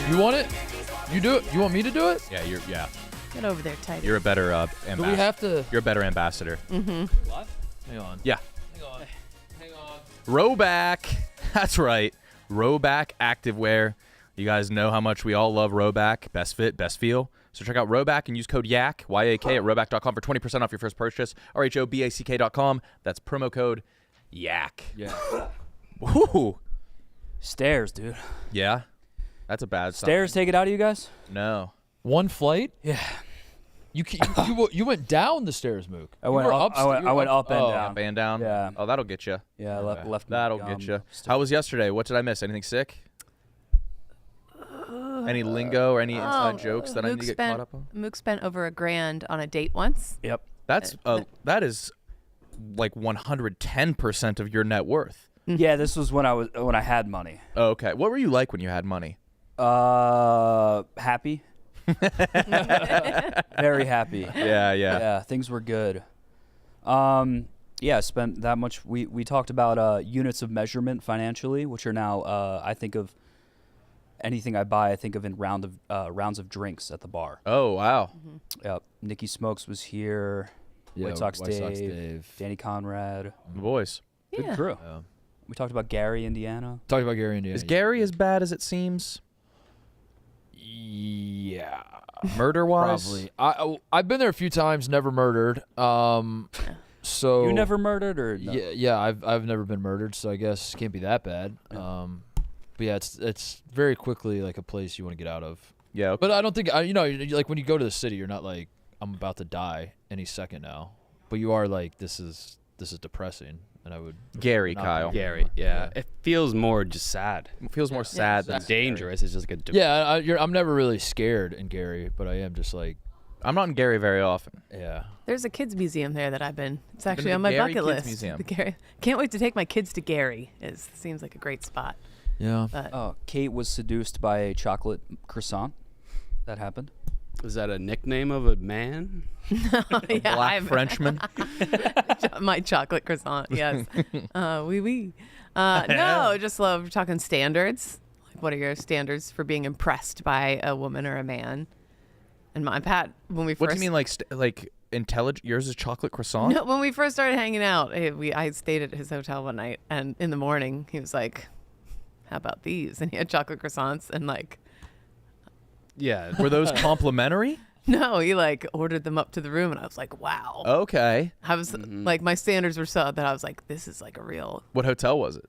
You want it? You do it? You want me to do it? Yeah. Get over there, Titus. You're a better ambassador. Do we have to? You're a better ambassador. What? Hang on. Yeah. Hang on. Rowback. That's right. Rowback Activewear. You guys know how much we all love Rowback. Best fit, best feel. So check out Rowback and use code YAK, Y-A-K, at rowback.com for 20% off your first purchase. RHOBACK.com. That's promo code YAK. Yeah. Woo. Stairs, dude. Yeah. That's a bad sign. Stairs take it out of you guys? No. One flight? Yeah. You went down the stairs, Mook. I went up. I went up and down. Up and down? Yeah. Oh, that'll get you. Yeah, left. That'll get you. How was yesterday? What did I miss? Anything sick? Any lingo or any inside jokes that I need to get caught up on? Mook spent over $1,000 on a date once. Yep. That is like 110% of your net worth. Yeah, this was when I had money. Oh, okay. What were you like when you had money? Happy. Very happy. Yeah. Yeah, things were good. Yeah, spent that much. We talked about units of measurement financially, which are now I think of anything I buy. I think of in rounds of drinks at the bar. Oh wow. Yep. Nikki Smokes was here. Yeah, White Sox Dave. Danny Conrad. The boys. Good crew. Yeah. We talked about Gary, Indiana. Talked about Gary, Indiana. Is Gary as bad as it seems? Yeah. Murder-wise? Probably. I've been there a few times, never murdered. So You never murdered or no? Yeah. I've never been murdered, so I guess it can't be that bad. Yeah. But yeah, it's very quickly like a place you want to get out of. Yeah. Okay. But I don't think like when you go to the city, you're not like I'm about to die any second now. But you are like this is depressing, and I would Gary, not Kyle. be- Gary, yeah. It feels more just sad. It feels more sad than Dangerous. It's just like a Yeah, I'm never really scared in Gary, but I am just like I'm not in Gary very often. yeah. There's a kids museum there that I've been. It's actually to on my Gary bucket Kids list. Museum. The Gary. Can't wait to take my kids to Gary. Seems like a great spot. Yeah. But Oh, Kate was seduced by a chocolate croissant. That happened. Is that a nickname of a man? yeah, Black Frenchman. my chocolate croissant. Yes. Oui. No, just love talking standards. Like, what are your standards for being impressed by a woman or a man? And my Pat, when we first. What do you mean, like intelligent? Yours is chocolate croissant? No, when we first started hanging out, I stayed at his hotel one night, and in the morning he was like, "How about these?" And he had chocolate croissants, and like, Yeah. Were those complimentary? no, he like ordered them up to the room, and I was like, "Wow." Okay. I was like, my standards were so that I was like, "This is like a real." What hotel was it?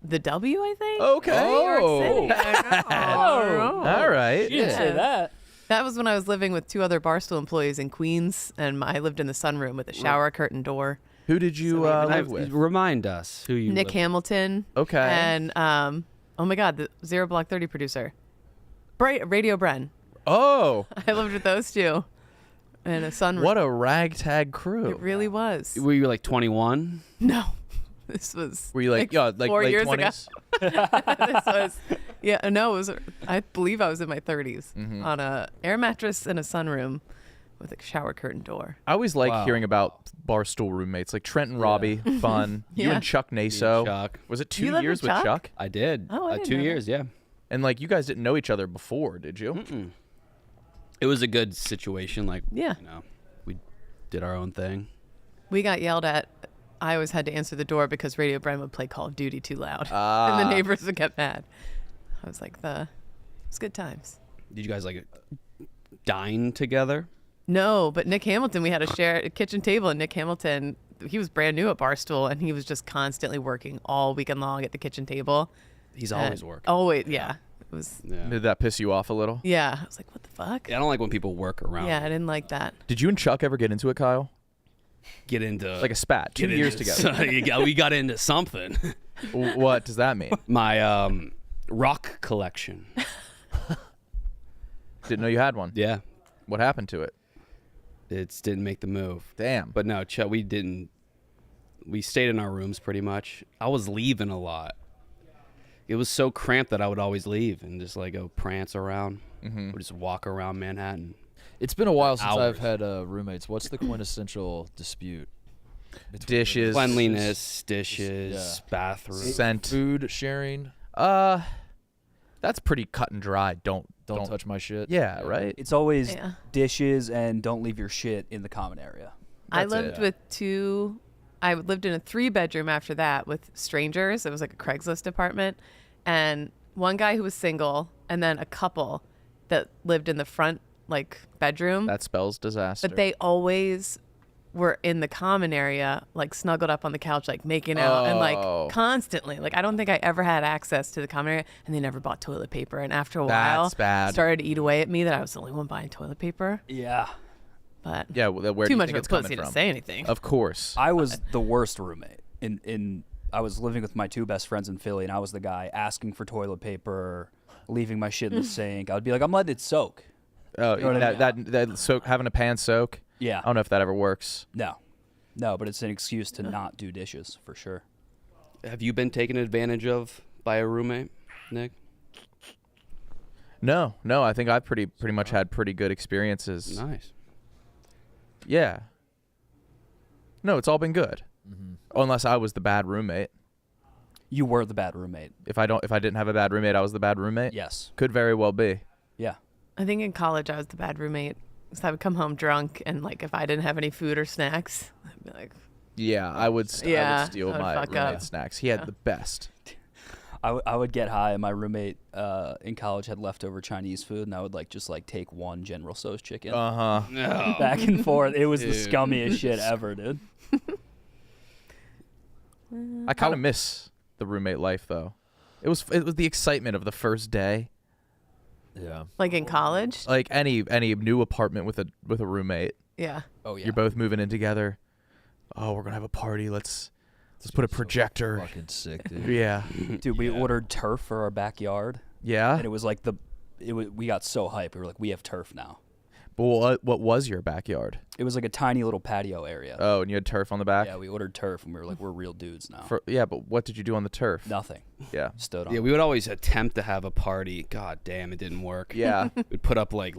The W, I think. Okay. New York City. I don't know. All right. You didn't say Yeah. that. That was when I was living with 2 other Barstool employees in Queens, and I lived in the sunroom with a shower curtain door. Who did you live with? Remind us who you Nick live Hamilton. Okay. And oh my God, the Zero Block 30 producer, Radio Bren. Oh, I lived with those 2 in a sunroom. what a ragtag crew. It really was. Were you like 21? No, this was. Were you like 4 late years 20s? ago. This was. Yeah, no, it was. I believe I was in my 30s on a air mattress in a sunroom with a shower curtain door. I always like Wow. hearing about Barstool roommates, like Trent and Robbie, fun. You Yeah. and Chuck Naso. Chuck. Was it You 2 lived years with with Chuck? Chuck? I did. Oh, I didn't 2 know that. years, yeah. And like you guys didn't know each other before, did you? Mm-mm. It was a good situation. Like, Yeah. we did our own thing. We got yelled at. I always had to answer the door because Radio Bren would play Call of Duty too loud, and the neighbors would get mad. I was like, it's good times. Did you guys like dine together? No, but Nick Hamilton, we had a kitchen table, and Nick Hamilton, he was brand new at Barstool, and he was just constantly working all weekend long at the kitchen table. He's always working. Always, yeah. It was, Yeah. Did that piss you off a little? yeah. I was like, what the fuck? I don't like when people work around. Yeah, I didn't like that. Did you and Chuck ever get into it, Kyle? Get into Like a spat, 2 years together. We got into something. What does that mean? My rock collection. Didn't know you had one. Yeah. What happened to it? It didn't make the move. Damn. But no, we didn't. We stayed in our rooms pretty much. I was leaving a lot. It was so cramped that I would always leave and just like go prance around. Or just walk around Manhattan. It's been a while since Hours. I've had roommates. What's the quintessential dispute? between Dishes. Cleanliness, dishes, Yeah. bathroom. Scent. food sharing? That's pretty cut and dry. Don't touch my shit. Yeah, right. It's always Yeah. dishes and don't leave your shit in the common area. I That's lived it. with two. I lived in a 3-bedroom after that with strangers. It was like a Craigslist apartment, and one guy who was single, and then a couple that lived in the front like bedroom. That spells disaster. But they always were in the common area, like snuggled up on the couch, like making out and Oh. like constantly. Like I don't think I ever had access to the common area, and they never bought toilet paper. And after a while, That's bad. started to eat away at me that I was the only one buying toilet paper. Yeah. But Yeah, well, where do too you much think of a it's coming pussy to from? say anything. Of course. I was the worst roommate. I was living with my 2 best friends in Philly, and I was the guy asking for toilet paper, leaving my shit in the sink. I would be like, I'm letting it soak. Oh, know what I that soak, having a pan soak. Yeah. I don't know if that ever works. No, but it's an excuse to not do dishes for sure. Have you been taken advantage of by a roommate, Nick? No. I think I've pretty much had pretty good experiences. Nice. Yeah. No, it's all been good. Mm-hmm. Unless I was the bad roommate. You were the bad roommate. If I didn't have a bad roommate, I was the bad roommate. Yes. Could very well be. Yeah. I think in college I was the bad roommate. So I would come home drunk, and like if I didn't have any food or snacks, I'd be like, Yeah, I would Yeah, steal I would my fuck roommate's up. snacks. He had the best. I would get high, and my roommate in college had leftover Chinese food, and I would just take one General Tso's chicken Uh-huh. No. back and forth. It was the Dude. scummiest shit ever, dude. I kind of miss the roommate life though. It was the excitement of the first day. Yeah. like in college. Like any new apartment with a roommate. Yeah. Oh yeah. You're both moving in together. Oh, we're gonna have a party. Let's put a projector. Fucking sick, dude. Yeah. Dude, we ordered turf for our backyard, Yeah. and it was like we got so hyped. We were like, we have turf now. But what was your backyard? It was like a tiny little patio area. Oh, and you had turf on the back? Yeah, we ordered turf, and we were like, we're real dudes now. Yeah, but what did you do on the turf? Nothing. Yeah. Stood on. Yeah, it. we would always attempt to have a party. God damn, it didn't work. Yeah. We'd put up like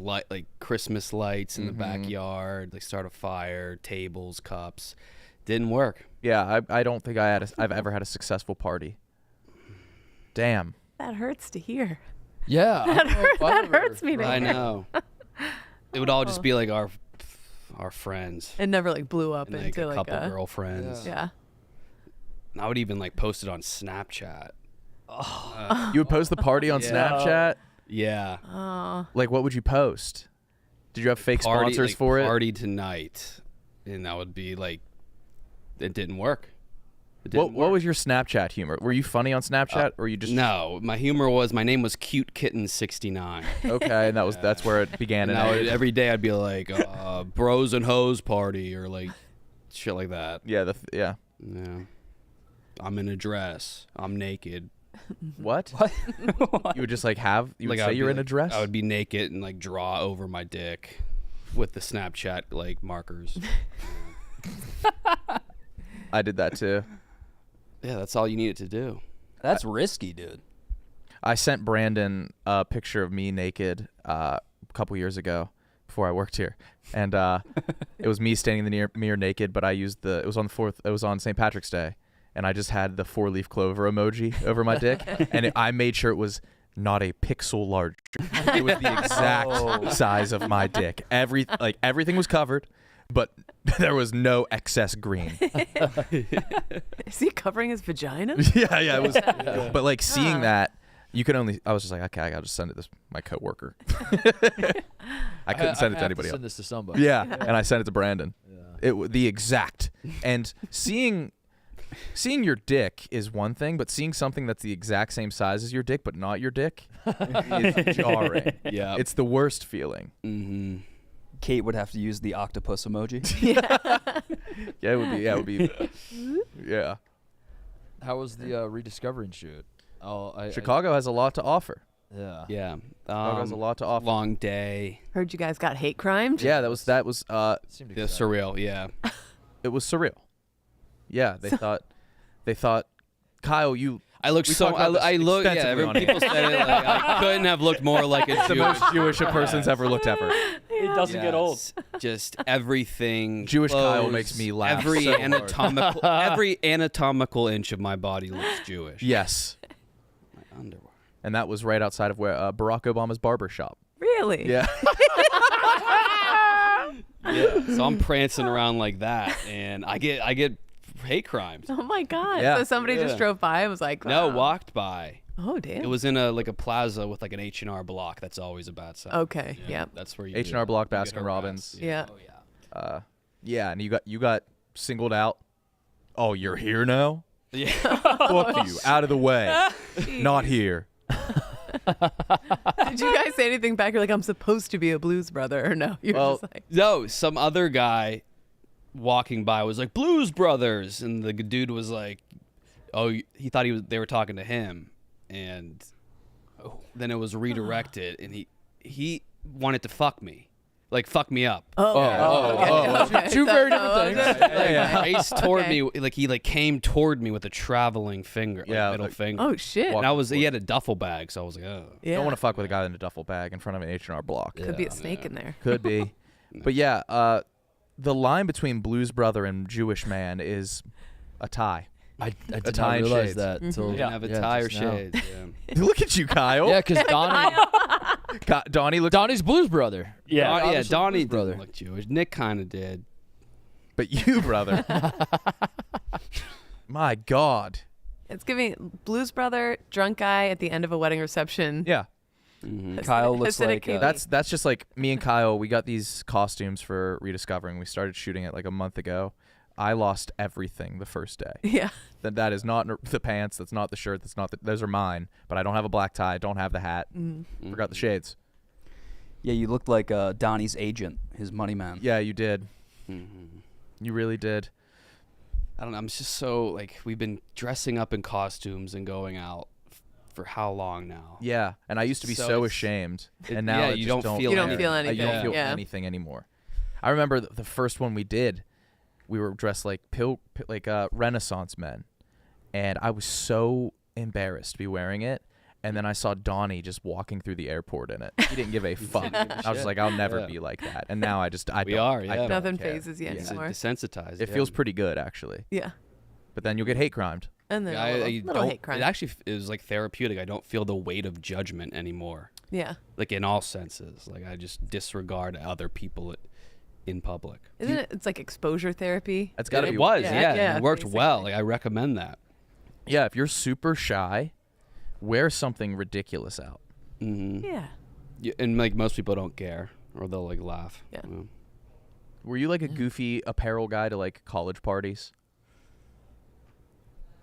Christmas lights in the Mhm. backyard, like start a fire, tables, cups. Didn't work. Yeah, I don't think I've ever had a successful party. Damn. That hurts to hear. Yeah. That hurts me to I hear. know. It would all just be like our friends It never like blew up and like into a like couple a girlfriends. yeah. And I would even like post it on Snapchat. You would post the party on Yeah. Snapchat? Yeah. Oh, Like, what would you post? Did you have fake Party, sponsors like, for it? Party tonight. And that would be like, it didn't work. It What didn't what work. was your Snapchat humor? Were you funny on Snapchat, or you just No, my humor was my name was Cute Kitten 69. okay? And that's where it began. And And I would, ended. every day I'd be like, bros and hoes party or like shit like that. Yeah, yeah. Yeah. I'm in a dress. I'm naked. What? What? You would just like have you would I say would you're be in a like- dress? I would be naked and like draw over my dick with the Snapchat like markers. I did that too. Yeah, that's all you needed to do. That's risky, dude. I sent Brandon a picture of me naked a couple years ago before I worked here, and it was me standing in the mirror naked. But I used it was on St. Patrick's Day, and I just had the 4-leaf clover emoji over my dick, and I made sure it was not a pixel large. It was the exact Oh. size of my dick. Everything was covered, but there was no excess green. is he covering his vagina? yeah, it was. But like seeing Huh. that, I was just like, okay, I gotta just send it to my coworker. I couldn't send it to anybody else. Send this to somebody. Yeah, and I sent it to Brandon. Yeah. The exact, and seeing your dick is one thing, but seeing something that's the exact same size as your dick but not your dick is jarring. Yeah. It's the worst feeling. Mm-hmm. Kate would have to use the octopus emoji. Yeah, it would be. Yeah, it would be. Yeah. How was the rediscovering shoot? Chicago has a lot to offer. Yeah. Yeah. Chicago has a lot to offer. Long day. Heard you guys got hate crimed. Yeah, that was. Seemed Yeah, exciting. surreal. Yeah. It was surreal. Yeah, they thought, Kyle, you. I looked We so. talked about this I look. Yeah, extensively on people said it. Like, I couldn't have looked more like a the most Jewish a person's ever looked ever. It doesn't get old. Yes, Just everything. Jewish Kyle clothes, makes me laugh Every so hard. anatomical inch of my body looks Jewish. Yes. My underwear. and that was right outside of where Barack Obama's barber shop. Really? Yeah. Yeah. So I'm prancing around like that, and I get hate crimes. Oh my God. Yeah. So somebody just Yeah. drove by and was like, No, wow. walked by. Oh, damn. It was in a plaza with like an H&R Block. That's always a bad sign. Okay. Yep. That's where you H&R Block, you get Baskin Robbins. harassed. Yeah. Oh yeah. Yeah, and you got singled out. Oh, you're here now? Yeah. Fuck you. Out of the way. Not here. Did you guys say anything back? You're like, I'm supposed to be a blues brother, or no? You're Well, just like, No, some other guy walking by was like Blues Brothers, and the dude was like, "Oh, he thought they were talking to him," and then it was redirected, and he wanted to fuck me, like fuck me up. okay. Two very different things. Raced toward Okay. me, like he came toward me with a traveling finger, like Yeah, middle like- finger. Oh shit. And he had a duffel bag, so I was like, oh. Yeah. Don't want to fuck with a guy in a duffel bag in front of an H&R Block. Could be a snake in there. Could be. But yeah, the line between blues brother and Jewish man is a tie. I did tie not and realize shades. that until Didn't have a tie or just now. shades. Yeah. Look at you, Kyle. Yeah, because Donnie looks. Donnie's blues brother. Yeah. Obviously Donnie blues brother. didn't look Jewish. Nick kind of did. But you, brother. My God. It's giving blues brother, drunk guy at the end of a wedding reception. Yeah. Kyle looks Hasidic like KB. That's just like me and Kyle. We got these costumes for Rediscovering. We started shooting it like a month ago. I lost everything the first day. Yeah. That is not the pants. That's not the shirt. That's not those are mine. But I don't have a black tie. I don't have the hat. Forgot the shades. Yeah, you looked like Donnie's agent, his money man. Yeah, you did. Mm-hmm. You really did. I don't know. I'm just so like we've been dressing up in costumes and going out for how long now? Yeah, and I used to be So so it's- ashamed, it- and now yeah, I you just don't feel You don't anything. feel I anything. don't feel Yeah. anything anymore. I remember the first one we did. We were dressed like Renaissance men, and I was so embarrassed to be wearing it. And then I saw Donnie just walking through the airport in it. He didn't give a fuck. I was like, I'll never Yeah. be like that. And now I We don't, are, I yeah. don't Nothing care. phases you Yeah. It's anymore. desensitized. It yeah. feels pretty good actually. Yeah. But then you'll get hate crimed. And then Yeah, a little don't- hate crime. It actually is like therapeutic. I don't feel the weight of judgment anymore. Yeah. Like in all senses. Like I just disregard other people in public. Isn't it? It's like exposure therapy. That's gotta It be. was, Yeah, yeah. yeah, It worked well. basically. Like I recommend that. Yeah, if you're super shy, wear something ridiculous out. Mm-hmm. Yeah. And like most people don't care, or they'll like laugh. Yeah. Were you like a goofy apparel guy to like college parties?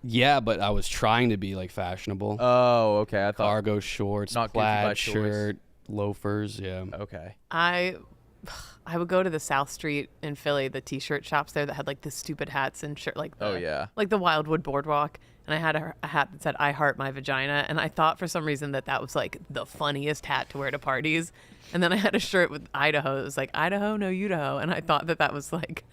Yeah, but I was trying to be like fashionable. Oh, okay. I thought. Cargo shorts, Not goofy by plaid choice. shirt, loafers. Yeah. Okay. I would go to the South Street in Philly, the T-shirt shops there that had like the stupid hats and shirt, like Oh, yeah. like the Wildwood Boardwalk. And I had a hat that said "I heart my vagina," and I thought for some reason that was like the funniest hat to wear to parties. And then I had a shirt with Idaho. It was like Idaho, no Idaho, and I thought that was like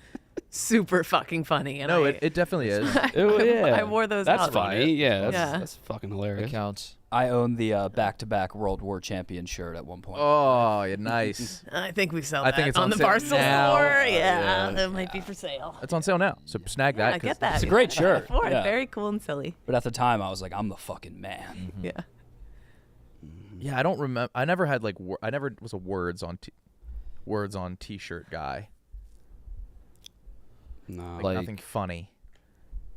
super fucking funny. And No, I, it definitely is. I wore those That's out. funny. Yeah, Yeah. that's fucking It hilarious. counts. I owned the back-to-back World War champion shirt at one point. Oh, yeah, nice. I think we sell I that think it's on on the sale Barstool now. store. Yeah, it might be for sale. It's on sale now, so snag that. I 'cause get that. It's a great shirt. For it. Yeah. Very cool and silly. But at the time, I was like, I'm the fucking man. Yeah. Yeah, I don't remember. I never had like. I never was a words on T-shirt guy. No. Like nothing funny.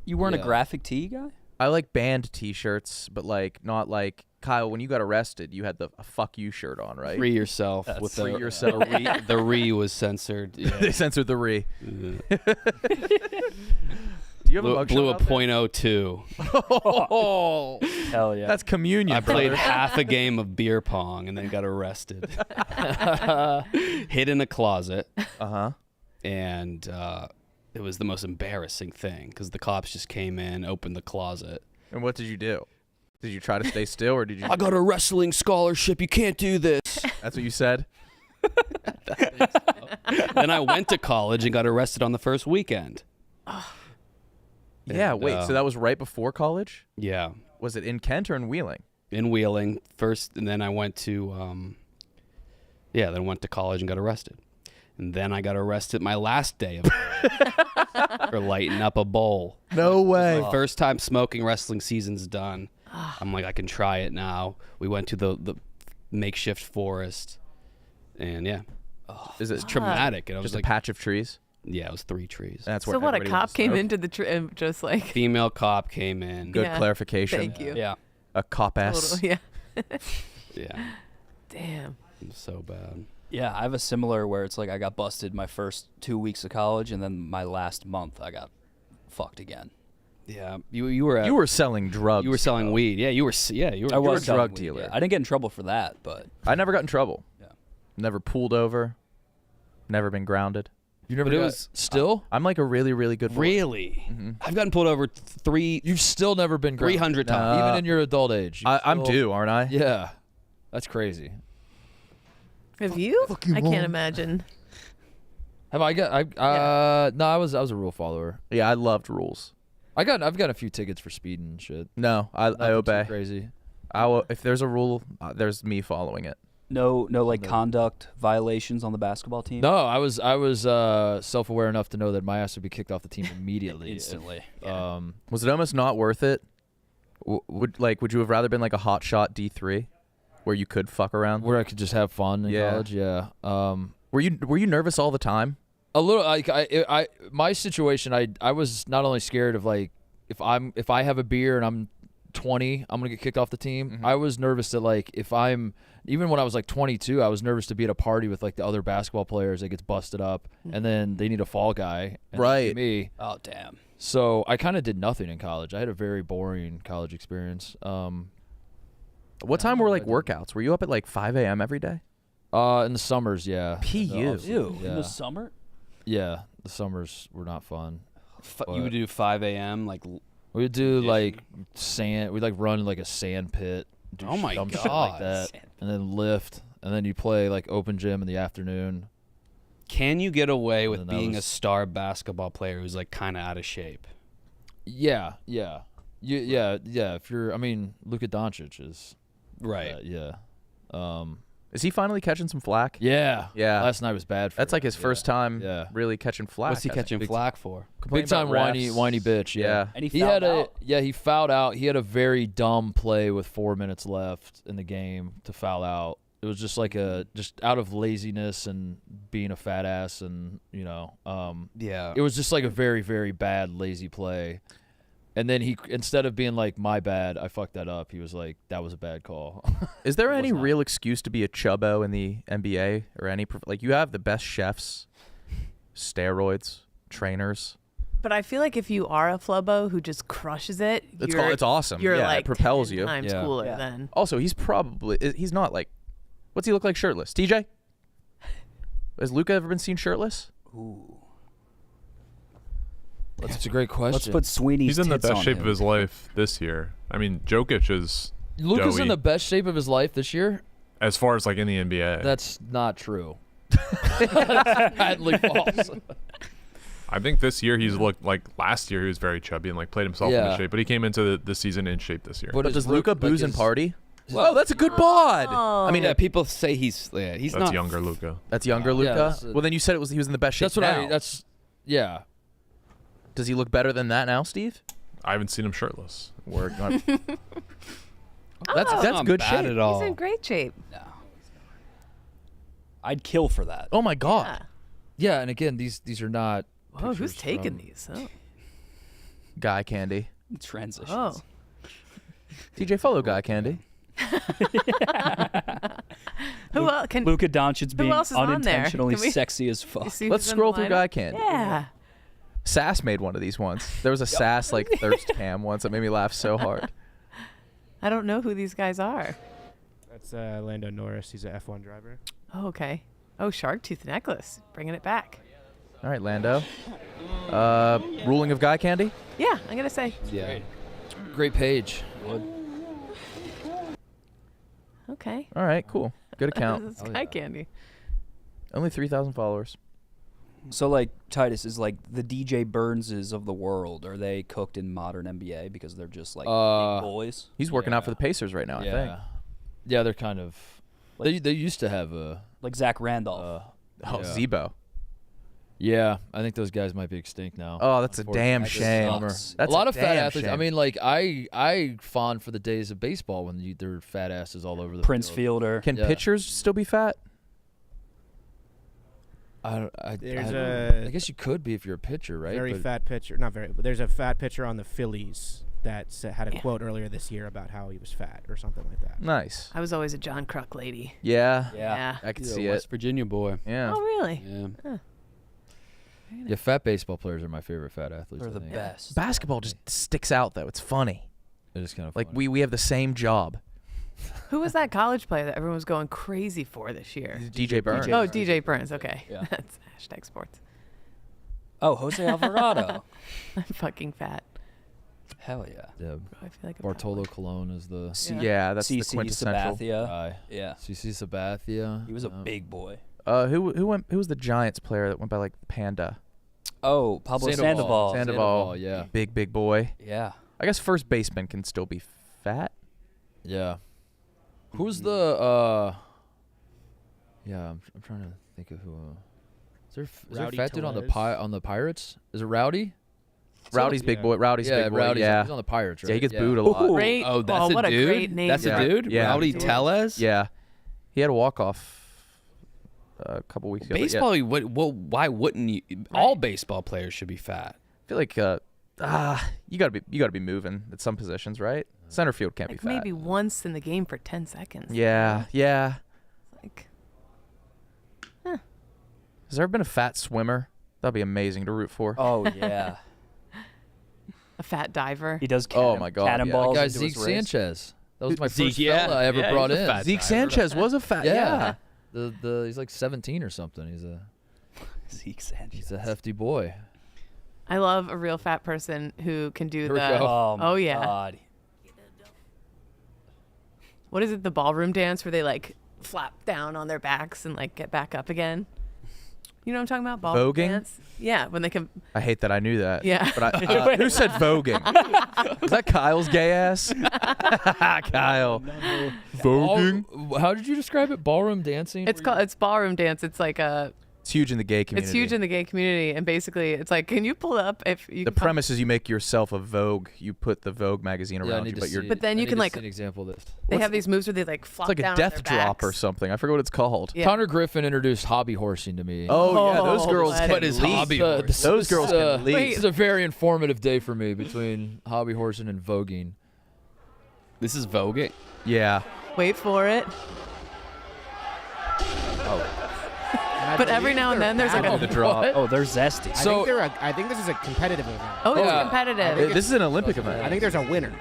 You weren't Yeah. a graphic tee guy? I like band T-shirts, but like not like Kyle. When you got arrested, you had the a "fuck you" shirt on, right? Free yourself That's with free the yourself. the re was censored. Yeah. They censored the re. Yeah. Do you have a blew, mugshot blew a out there? .02. Oh, Hell yeah. that's communion. I played brother. half a game of beer pong and then got arrested. Hid in a closet, Uh-huh. and it was the most embarrassing thing because the cops just came in, opened the closet. And what did you do? Did you try to stay still, or did you? I got a wrestling scholarship. You can't do this. That's what you said. Then I went to college and got arrested on the first weekend. Yeah. And, Wait. So that was right before college? Yeah, Was it in Kent or in Wheeling? in Wheeling first, and then I went to then went to college and got arrested. And then I got arrested my last day of for lighting up a bowl. No way. My first time smoking. Wrestling season's done. I'm like, I can try it now. We went to the makeshift forest, and yeah, Is it it's traumatic. And I was just a like, patch of trees? yeah, it was 3 trees. That's where So what? A everybody cop wants to came smoke? into the tree and just like. Female cop came in. Good Yeah. clarification. Thank you. Yeah, A cop ass. Yeah. yeah, Damn. it was so bad. Yeah, I have a similar where it's like I got busted my first 2 weeks of college, and then my last month I got fucked again. Yeah, you were You were selling drugs. you were selling bro. weed. Yeah, you were. Yeah, you were. I was a selling drug weed, dealer. yeah. I didn't get in trouble for that, but I never got in trouble. Yeah. Never pulled over. Never been grounded. You never But it got- was- still. I'm like a really, really good boy. Really? Mhm. I've gotten pulled over You've still never been grounded. 300 times. even in your adult age. You've I'm still- due, aren't I? Yeah, that's crazy. Have you? I can't imagine. Have I got? No, I was a rule follower. Yeah, I loved rules. I've got a few tickets for speeding and shit. No, I Nothing too obey. Crazy. If there's a rule, there's me following it. no like No. conduct violations on the basketball team. No, I was self-aware enough to know that my ass would be kicked off the team immediately. Instantly. Was it almost not worth it? Would you have rather been like a hot shot D3, where you could fuck around? Where I could just have fun in Yeah. college. Yeah. Were you nervous all the time? A little like my situation. I was not only scared of like if I have a beer and I'm 20, I'm gonna get kicked off the team. Mhm. I was nervous that like even when I was like 22, I was nervous to be at a party with like the other basketball players that gets busted up, and then they need a fall guy. And Right. Me. Oh damn. So I kind of did nothing in college. I had a very boring college experience. What time were like I didn't. workouts? Were you up at like 5 a.m. every day? In the summers, yeah. PU. In the off- Ew. Yeah. In the summer? Yeah, the summers were not fun. You would do 5 a.m. like. We would do Conditioning. like sand. We'd like run like a sand pit. Do Oh my dumb shit God. like that, and then lift, and then you play like open gym in the afternoon. Can you get away with And that being a was- star basketball player who's like kind of out of shape? Yeah. If you're, I mean, Luka Doncic is Right. yeah. Is he finally catching some flack? Yeah. Yeah. Last night was bad. For That's him. like his first time Yeah. really catching flack. What's he I think. catching Big flack for? Big time about whiny refs. bitch. Yeah. And He fouled had out. he fouled out. He had a very dumb play with 4 minutes left in the game to foul out. It was just like just out of laziness and being a fat ass, and Yeah. it was just like a very, very bad lazy play. And then he, instead of being like, my bad, I fucked that up, he was like, that was a bad call. Is there It any was not. real excuse to be a chubbo in the NBA or any like you have the best chefs, steroids, trainers? But I feel like if you are a flubbo who just crushes it, It's awesome. You're Yeah, like it propels 10 you. times Yeah. cooler Yeah. then. Also, he's not like, what's he look like shirtless? TJ? Has Luka ever been seen shirtless? Ooh. That's a great question. Let's put Sweeney's He's in the tits best on shape him. of his life this year. I mean, Jokic is Luka's in doughy. the best shape of his life this year. as far as like in the NBA. That's not true. That's patently false. I think this year he's looked like last year he was very chubby and like played himself into Yeah. shape, but he came into the season in shape this year. But But his does look, Luka like, booze and his- party? Whoa, that's a good bod. Oh. I mean, people say he's That's not younger Luka. That's younger Luka. that's a- Well, then you said he was in the best shape. That's what now. yeah. Does he look better than that now, Steve? I haven't seen him shirtless. Word. That's Oh. that's not good bad shape. at all. He's in great shape. No. I'd kill for that. Oh my god. Yeah. Yeah, and again, these are not. Whoa, who's pictures taking from- these? Oh. Guy Candy. Transitions. Oh. TJ, follow Guy Candy. Who else can Luka Doncic being else is on there? unintentionally Can we- sexy as you fuck. see Let's who's in scroll the through lineup? Guy Candy. Yeah. Sass made one of these once. There was a Sass like thirst cam once that made me laugh so hard. I don't know who these guys are. That's Lando Norris. He's a F1 driver. Oh, okay. Oh, shark tooth necklace. Bringing it back. All right, Lando. Ruling of Guy Candy. Yeah, I'm going to say. Yeah. Great page. Okay. All right, cool. Good account. It's eye candy. Only 3,000 followers. So like Titus is like the DJ Burnses of the world. Are they cooked in modern NBA because they're just like big boys? He's working out for Yeah. the Pacers right now, I think. Yeah, they're kind of. They used to have a. Like Zach Randolph. Oh, Yeah. Zebo. Yeah, I think those guys might be extinct now. Oh, that's a damn Unfortunately. shame. Bummer. That's a lot of fat damn athletes. I shame. mean, like I fawn for the days of baseball when there are fat asses all over the Prince field. Fielder. Can Yeah. pitchers still be fat? I guess you could be if you're a pitcher, right? Very But fat pitcher. Not very, but there's a fat pitcher on the Phillies that had a quote earlier this year about how he was fat or something like that. Nice. I was always a John Kruk lady. Yeah. Yeah. I can He's a see West it. Virginia boy. Yeah. Oh, really? Yeah. Yeah, fat baseball players are my favorite fat athletes. They're I the think. best. Basketball just sticks out though. It's funny. It is kind of Like funny. we have the same job. Who was that college player that everyone was going crazy for this year? DJ Burns. Oh, DJ Burns. Okay. Yeah. That's hashtag sports. Oh, Jose Alvarado. I'm fucking fat. Hell yeah. Yeah, I feel like a Bartolo Colon is the Yeah, that's the CC quintessential. Sabathia. guy. Yeah. CC Sabathia. He was a big boy. Who was the Giants player that went by like Panda? Oh, Pablo Sandoval. Sandoval. Yeah, Big boy. Yeah. I guess first baseman can still be fat. yeah. Who's the? Yeah, I'm trying to think of who. Is there a Rowdy fat dude on the Tellez? on the Pirates? Is it Rowdy? Rowdy's big boy. Rowdy's yeah, big boy. Rowdy's Yeah. he's on the Pirates, right? Yeah, he gets booed a lot. Great. Oh, that's what a dude. a great name. That's Yeah. a dude. Yeah. Rowdy Tellez. Yeah, he had a walk off a couple weeks ago. but yeah. Baseball. Why wouldn't you? All baseball players should be fat. I feel like you gotta be moving at some positions, right? Center field can't Like be fat. maybe once in the game for 10 seconds. Yeah. Like, Has there ever been a fat swimmer? That'd be amazing to root for. Oh, yeah. a fat diver. He does Oh my God, yeah. cannonballs That guy into Zeke his wrist. Sanchez. That was my Zeke, first yeah. fella I ever Yeah, brought he's a in. fat Zeke diver. Sanchez was a fat. Yeah. Yeah. He's like 17 or something. Zeke Sanchez. He's a hefty boy. I love a real fat person who can do Here we the. go. Oh, my yeah. God. What is it? The ballroom dance where they like flap down on their backs and like get back up again. You know what I'm talking about? Ballroom Voguing? dance. Yeah, when they can. I hate that I knew that. Yeah. But who said voguing? Was that Kyle's gay ass? Kyle. Voguing. How did you describe it? Ballroom dancing? It's ballroom dance. It's like a. It's huge in the gay community. It's huge in the gay community, and basically, it's like, can you pull up if you? The can premise is you make yourself a Vogue. You put the Vogue magazine Yeah, I around need you, to but you're see- But then I you need can, to like- see an example of this. They have these moves where they like flop it's like a down on death their drop or backs. something. I forget what it's called. Yeah. Connor Griffin introduced hobby horsing to me. Oh, yeah, those Oh, girls what can is leap. hobby The- horse? the- Those girls can leap. This is a very informative day for me between hobby horsing and voguing. This is voguing. Yeah. Wait for it. But every now and then there's like Oh, a. the drop. Oh, they're zesty. So- I think this is a competitive event. Oh, it's Yeah. competitive. This is an Olympic event. I think there's a winner.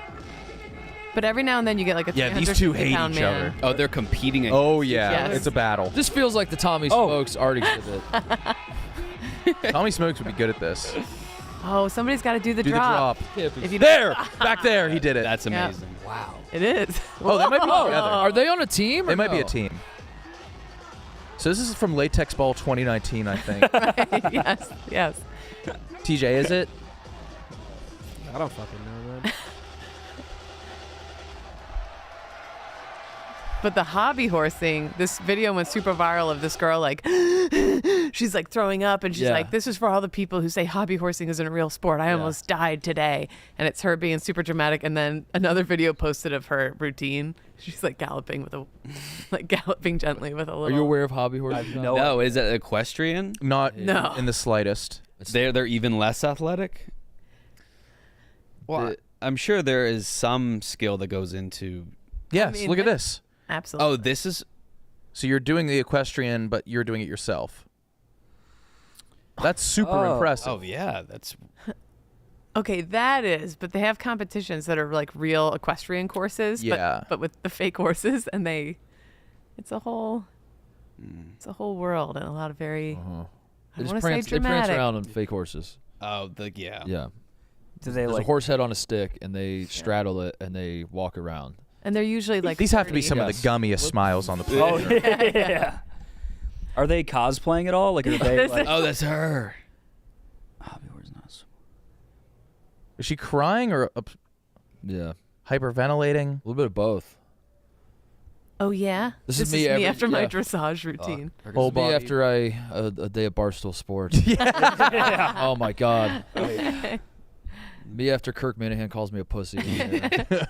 But every now and then you get like a. Yeah, these two hate 350-pound each man. other. Oh, they're competing. Oh, yeah. Yes. It's a battle. This feels like the Tommy Smokes art exhibit. Tommy Smokes would be good at this. Oh, somebody's got to do the Do drop. the drop. If you There! Back there. He did it. That's Yeah. amazing. Wow. It is. Oh, they might be Oh, together. are they on a team? They or might be no? a team. So this is from Latex Ball 2019, I think. yes. Yes. TJ, is it? I don't fucking know, man. But the hobby horsing, this video went super viral of this girl like, she's like throwing up and she's Yeah. like, this is for all the people who say hobby horsing isn't a real sport. I almost died today. And it's her being super dramatic. And then another video posted of her routine. She's like galloping gently with a little. Are you aware of hobby horsing? no No, is it equestrian? Not No. in the slightest. They're even less athletic. Well, The- I'm sure there is some skill that goes into. Yes, mean, look at they- this. Absolutely. Oh, this is. So you're doing the equestrian, but you're doing it yourself. That's super Oh. impressive. Oh yeah, that's. Okay, that is, but they have competitions that are like real equestrian courses, Yeah. but with the fake horses, and it's a whole world and a lot of very. Uh-huh. I They want just to say prance, they prance dramatic. around on fake horses. Oh, yeah. Yeah. Do they There's like a horse head on a stick, and they straddle it, and they walk around. And they're usually like. These have to be 30. some Yes. of the gummiest smiles on the planet. Oh yeah. Are they cosplaying at all? Like are they like Oh, that's her. Hobby horse nuts. Is she crying or Yeah. hyperventilating? A little bit of both. Oh yeah. This is me every- after my yeah. dressage routine. Whole me after a day of Barstool Sports. Yeah. Oh my God. Me after Kirk Minahan calls me a pussy. that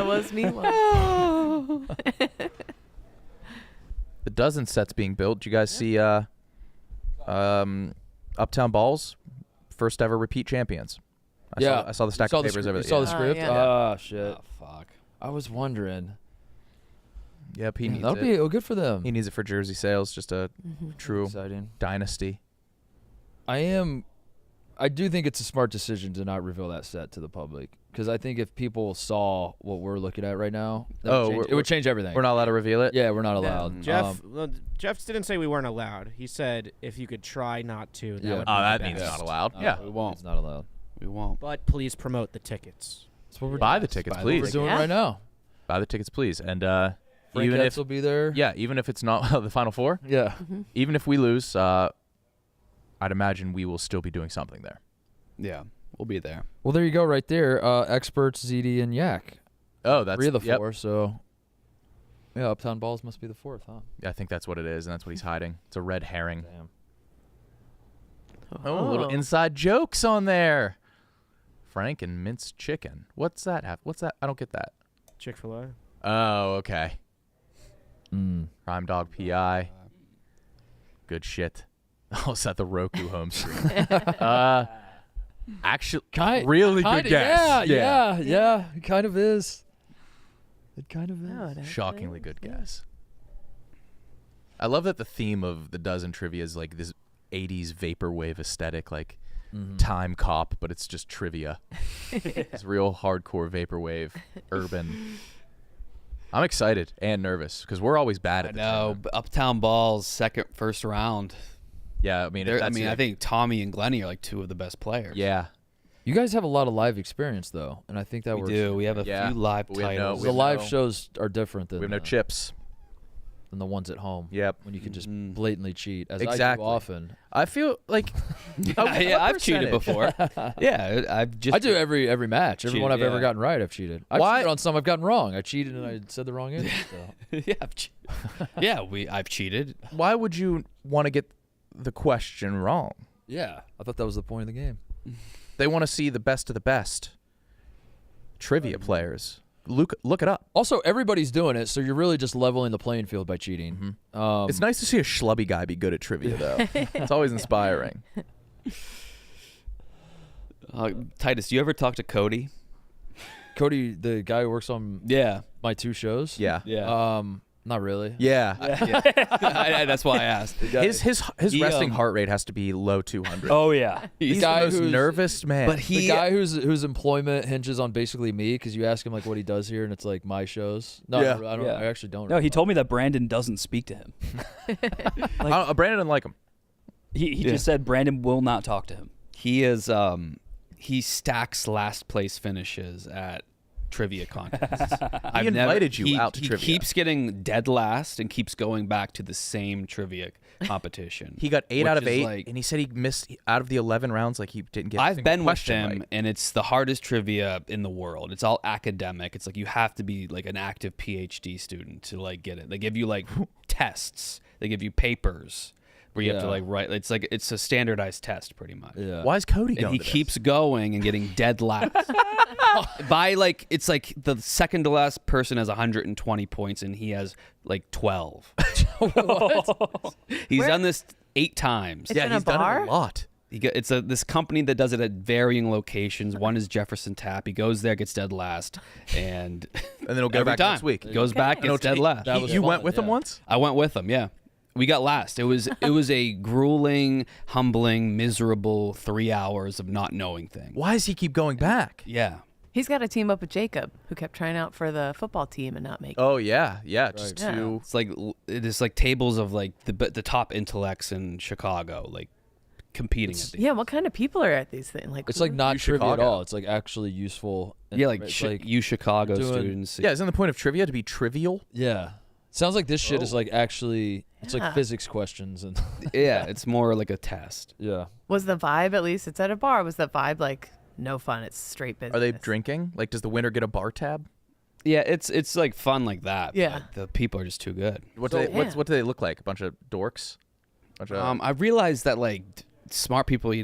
was me. The dozen sets being built. Did you guys see Uptown Balls? First ever repeat champions. I saw the stack of papers over there. You saw the Yeah. script? Yeah. Oh, shit. Oh, fuck. I was wondering. Yep, he needs That'll it. be good for them. He needs it for jersey sales. Just a true Exciting. dynasty. I do think it's a smart decision to not reveal that set to the public, because I think if people saw what we're looking at right now, it would change everything. We're not allowed to reveal it? Yeah, we're not allowed. Jeff didn't say we weren't allowed. He said if you could try not to. Yeah. Would Oh, be that the means best. not allowed. No, Yeah. We won't. It's not allowed. We won't. But please promote the tickets. That's what we're Buy doing. the tickets, Buy please. We're doing Yeah. right now. Buy the tickets, please. And Frank even Hetz if will be there. even if it's not the Final Four, Yeah. even if we lose, I'd imagine we will still be doing something there. Yeah, we'll be there. Well, there you go, right there. Experts, ZD, and Yak. Oh, that's 3 of the yep. 4. So, yeah, Uptown Balls must be the 4th, huh? I think that's what it is, and that's what he's hiding. It's a red herring. Damn. Oh, little inside jokes on there. Frank and minced chicken. What's that have? What's that? I don't get that. Chick-fil-A. Oh, okay. Mm. Crime Dog PI. Good shit. Oh, is that the Roku home screen? Actually, really good guess. Yeah. It kind of is. It kind of is. Oh, it Shockingly actually good is. guess. I love that the theme of the dozen trivia is like this 80s vaporwave aesthetic, like Time Cop, but it's just trivia. It's real hardcore vaporwave, urban. I'm excited and nervous because we're always bad I at the know. tournament. But Uptown Balls, first round. Yeah, I mean, if that's I think Tommy and Glennie are like 2 of the best players. yeah. You guys have a lot of live experience, though, and I think that we works. do. We have a Yeah, few live but we have no- titles. we The have live no- shows are different than We have no chips. than the ones at home. Yep. When you can just Mhm. blatantly cheat, as I Exactly. do often. I feel like Yeah, I've cheated before. Yeah, I've just. I do every match. Every one I've Cheated, ever yeah. gotten right, I've cheated. I've Why- cheated on some I've gotten wrong. I cheated and I said the wrong answer. So. Yeah, I've cheated. why would you want to get the question wrong? Yeah, I thought that was the point of the game. They want to see the best of the best trivia players. Look it up. Also, everybody's doing it, so you're really just leveling the playing field by cheating. It's nice to see a schlubby guy be good at trivia, though. It's always inspiring. Titus, do you ever talk to Cody? Cody, the guy who works on Yeah. my 2 shows. Yeah. Yeah. Not really. Yeah. That's why I asked. His He, resting heart rate has to be low 200. Oh yeah. He's guy the most who's- nervous man. But The guy whose employment hinges on basically me, because you ask him like what he does here, and it's like my shows. No, Yeah. I don't. Yeah. I actually don't. No, he told me that Brandon doesn't speak to him. Brandon didn't like him. He just said Brandon will not talk to him. He is he stacks last place finishes at trivia contests. He invited you out to he trivia. keeps getting dead last and keeps going back to the same trivia competition. He got 8 Which out of is 8, like- and he said he missed out of the 11 rounds. Like he didn't get. a I've single been with question him, right. and it's the hardest trivia in the world. It's all academic. It's like you have to be like an active PhD student to like get it. They give you like tests. They give you papers where you have to Yeah. like write. It's like it's a standardized test, pretty much. Yeah. Why is Cody going? And he to this? keeps going and getting dead last. By like it's like the second to last person has 120 points and he has like 12. He's done this 8 times. It's Yeah, in a he's done bar? it a lot. It's this company that does it at varying locations. One is Jefferson Tap. He goes there, gets dead last, and And then he'll go every back time next week. he goes back, You know, gets dead last. That was you fun, went with him yeah. once? I went with him. Yeah, we got last. It was a grueling, humbling, miserable 3 hours of not knowing things. Why does he keep going back? Yeah. He's got to team up with Jacob, who kept trying out for the football team and not making. Oh yeah, just Yeah. to It's like it is like tables of like the top intellects in Chicago, like competing at these. Yeah, what kind of people are at these things? Like It's like not U trivia at Chicago. all. It's like actually useful. Yeah, like, it's you Chicago doing- students. yeah. Isn't the point of trivia to be trivial? yeah. Sounds like this shit is like actually. It's Yeah. like physics questions and Yeah, it's more like a test. yeah. was the vibe at least? It's at a bar. Was the vibe like no fun? It's straight business. Are they drinking? Like, does the winner get a bar tab? Yeah, it's like fun like that. Yeah. but the people are just too good. What So- do they, what do they look like? A bunch of dorks? Bunch of, I realized that like smart people, you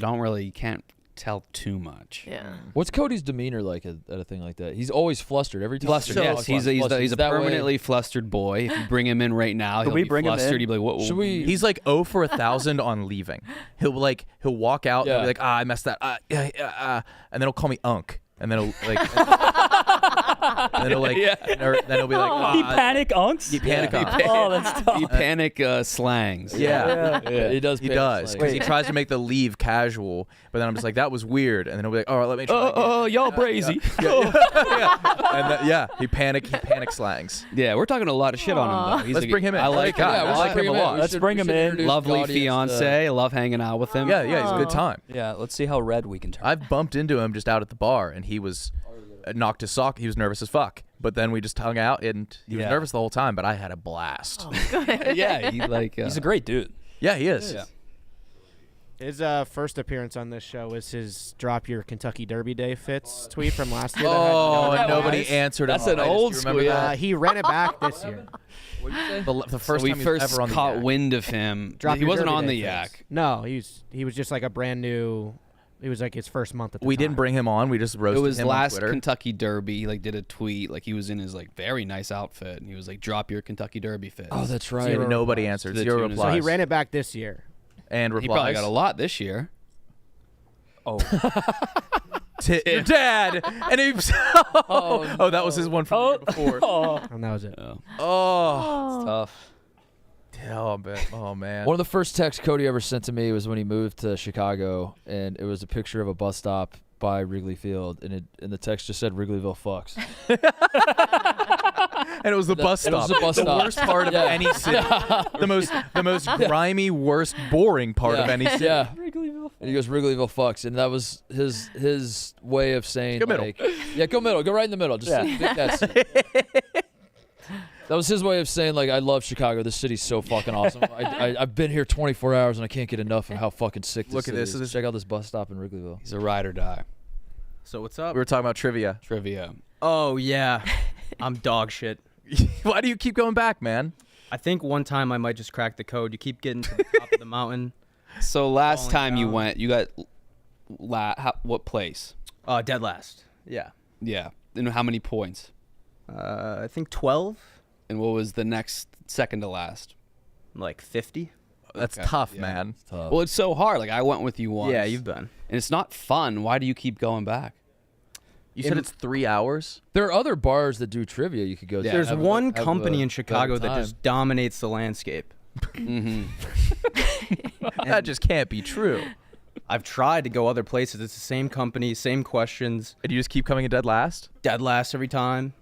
can't tell too much. Yeah. What's Cody's demeanor like at a thing like that? He's always flustered every time. Flustered, yes. He's a that way- permanently flustered boy. If you bring him in right now, he'll we be bring him flustered. in? He'll be like, "What? Should we? he's like 0 for 1,000 on leaving. He'll walk out and Yeah. be like, I messed that. And then he'll call me Unk. And then he'll like, and then he'll like, or then he'll be like, He panic unks. he panic on. Oh, that's tough. You panic slangs." Yeah. He does. He pay does us, because like- he tries to make the leave casual, but then I'm just like, that was weird, and then he'll be like, all right, let me try again. Y'all brazy. And he panic slangs. Yeah, we're talking a lot of shit on him though. He's Let's like, bring him in. I like Yeah, him. I like him a lot. Let's bring him in. Lovely fiance. I love hanging out with him. Yeah, he's a good time. Yeah, let's see how red we can turn. I've bumped into him just out at the bar, and he was knocked his sock. He was nervous as fuck. But then we just hung out, and he was Yeah. nervous the whole time. But I had a blast. yeah. He like. He's a great dude. Yeah, he is. Yeah. His first appearance on this show was his "Drop Your Kentucky Derby Day fits" tweet from last year. Oh, that had and no nobody eyes. answered him. That's an Titus, old do you remember school, that? He ran it back this year. The first So we time he was first ever on the caught yak. wind of him. Drop He Your wasn't Derby on Day the fits. yak. No, he was just like a brand new. It was like his first month at the We time. didn't bring him on. We just roasted It was him last on Twitter. Kentucky Derby. He like did a tweet. Like he was in his like very nice outfit, and he was like, "Drop your Kentucky Derby fit." Oh, that's right. And nobody answered. To the Zero tune of- replies. So he ran it back this year. And He replies. probably got a lot this year. Oh, Your dad. And he. Oh, that was his one from the year before. And that was it. Oh. Tough. Oh man. One of the first texts Cody ever sent to me was when he moved to Chicago, and it was a picture of a bus stop by Wrigley Field, and the text just said Wrigleyville fucks. And it was the bus It stop. was the bus stop. worst part of Yeah. any city. The most grimy, worst, boring part of any city. Yeah. And he goes Wrigleyville fucks, and that was his way of saying Go middle. like, yeah, go middle, go right in the middle. Just that was his way of saying like, I love Chicago. This city's so fucking awesome. I've been here 24 hours and I can't get enough of how fucking sick this Look at city this. is. Check out this bus stop in Wrigleyville. He's a ride or die. So what's up? We were talking about trivia. Trivia. Oh yeah, I'm dog shit. Why do you keep going back, man? I think one time I might just crack the code. You keep getting to the top of the mountain. So last Falling time you down. went, you got what place? Dead last. Yeah. Yeah. And how many points? I think 12, And what was the next second to last? like 50. That's Okay, tough, yeah. man. Well, it's so hard. Like I went with you once. Yeah, you've been. And it's not fun. Why do you keep going back? You said it's 3 hours. There are other bars that do trivia you could go to. There's Have one have company a in Chicago better that time. just dominates the landscape. Mm-hmm. That just can't be true. I've tried to go other places. It's the same company, same questions, And you just keep coming in dead last? dead last every time.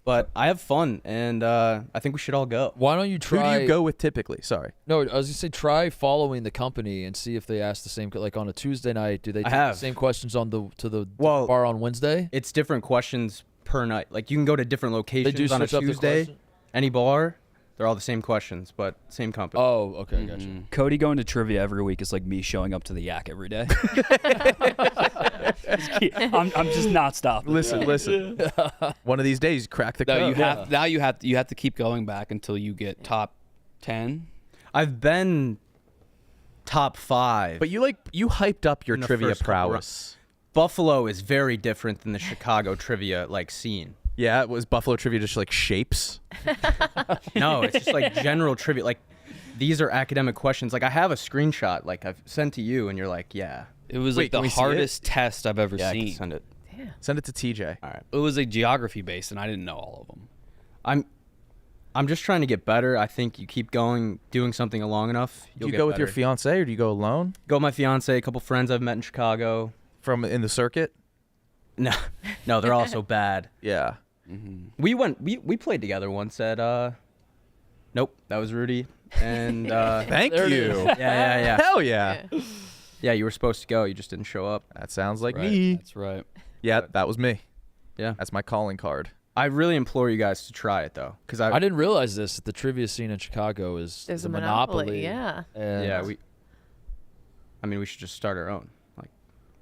But I have fun, and I think we should all go. Why don't you try? Who do you go with typically? Sorry. No, I was gonna say try following the company and see if they ask the same. Like on a Tuesday night, do they take the have. same questions on the Well, bar on Wednesday? It's different questions per night. Like you can go to different They locations do on a switch up the Tuesday. question? Any bar, they're all the same questions, but same company. Oh, okay, gotcha. Mm-hmm. Cody going to trivia every week is like me showing up to the yak every day. I'm just not stopping. Listen. One of these days, crack the No, code. you have now. You have to keep going back until you get top 10. I've been top 5. But you hyped up your In the trivia first couple prowess. Buffalo is very different than the Chicago trivia scene. Yeah, it was Buffalo trivia just like shapes. No, it's just like general trivia. Like these are academic questions. Like I have a screenshot like I've sent to you, and you're like, yeah, It was Wait, like can the we see it? hardest test I've ever yeah, I can seen. send it. Send it to TJ. All right. It was like geography based, and I didn't know all of them. I'm just trying to get better. I think you keep going, doing something long enough. Do You'll you get go with your better. fiance or do you go alone? Go with my fiance, a couple friends I've met in Chicago. From in the circuit? No, no, they're all so bad. Yeah. We played together once at nope, that was Rudy. And Thank There it you. is. yeah. Hell yeah. Yeah, you were supposed to go, you just didn't show up. That sounds like Right, me. That's right. Yeah, that was me. Yeah. That's my calling card. I really implore you guys to try it though, cuz I didn't realize this. That the trivia scene in Chicago is There's a a monopoly. monopoly, yeah. And yeah, we should just start our own. Like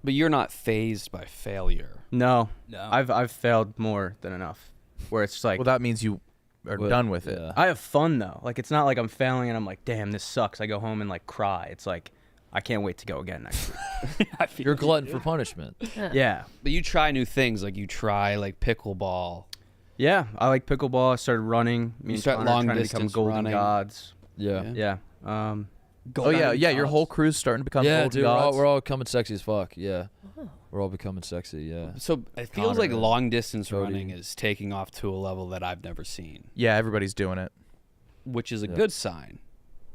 But you're not phased by failure. No, No. I've failed more than enough. Where it's just like, Well, that means you are But- done with it. yeah. I have fun though. Like it's not like I'm failing and I'm like, damn, this sucks. I go home and like cry. It's like, I can't wait to go again next week. You're a glutton for punishment. Yeah. But you try new things. Like you try like pickleball. Yeah, I like pickleball. I started running. Me You and start Connor are long trying to become distance golden running. gods. Yeah. Yeah. Yeah. Oh yeah, yeah. Your whole crew's starting to become Yeah, old dude, gods. we're all becoming sexy as fuck. Yeah. We're all becoming sexy, yeah. So it feels like Connor, long distance Cody. running is taking off to a level that I've never seen, Yeah, everybody's doing it. which is a Yeah. good sign.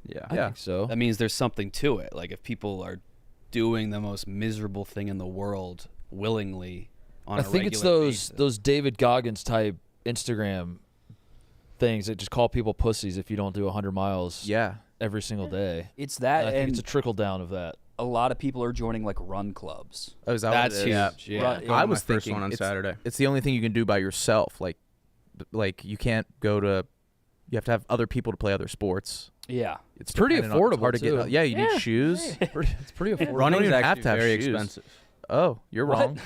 Yeah. I think so. That means there's something to it. Like if people are doing the most miserable thing in the world willingly on I a think it's regular those basis. those David Goggins type Instagram things that just call people pussies if you don't do 100 miles Yeah. every single day. It's And that, I think and it's a trickle down of that. a lot of people are joining like run clubs. Oh, is that That's what it is? huge. Yeah. Run- Going I to was my first thinking one on it's- Saturday. It's the only thing you can do by yourself. Like you can't go to. You have to have other people to play other sports. Yeah. It's pretty dependent on- it's affordable, hard to too. get. Yeah, you need shoes. It's pretty affordable. Running is even have actually to have very shoes. expensive. Oh, you're What? wrong.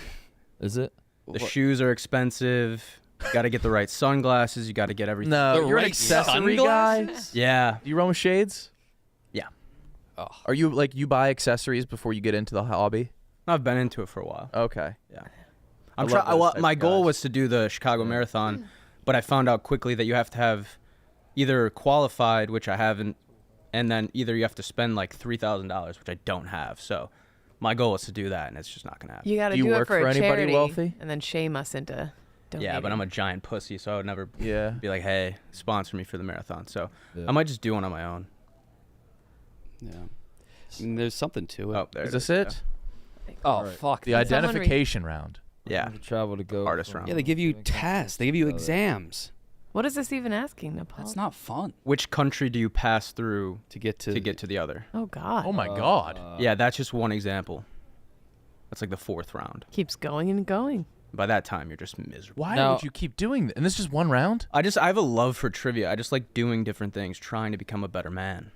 Is it? The shoes are expensive. You got to get the right sunglasses. You got to get everything. No, The you're an right accessory guy. sunglasses? Yeah. Do you run with shades? Yeah. Oh. Are you like you buy accessories before you get into the hobby? I've been into it for a while. Okay. I'm love those well, type my of goal guys. was to do the Chicago Marathon, but I found out quickly that you have to have either qualified, which I haven't, and then either you have to spend like $3,000, which I don't have. So my goal is to do that, and it's just not gonna happen. You got to Do you do it work for for a anybody charity wealthy? and then shame us into donating. Yeah, but I'm a giant pussy, so I would never Yeah. be like, hey, sponsor me for the marathon. So Yeah. I might just do one on my own. Yeah. I mean, there's something to it. Oh, there Is it this is. it? Oh, Alright. fuck. The Can someone read- identification round. Yeah. To travel to go. Hardest from- round. Yeah, they give you tests. They give you exams What is this even asking, Nepal? That's not fun. Which country do you pass through to get to to the other? Oh God. Oh my God. Yeah, that's just one example. That's like the fourth round. Keeps going and going. By that time, you're just miserable. Why Now- would you keep doing this? And this is one round? I have a love for trivia. I just like doing different things, trying to become a better man.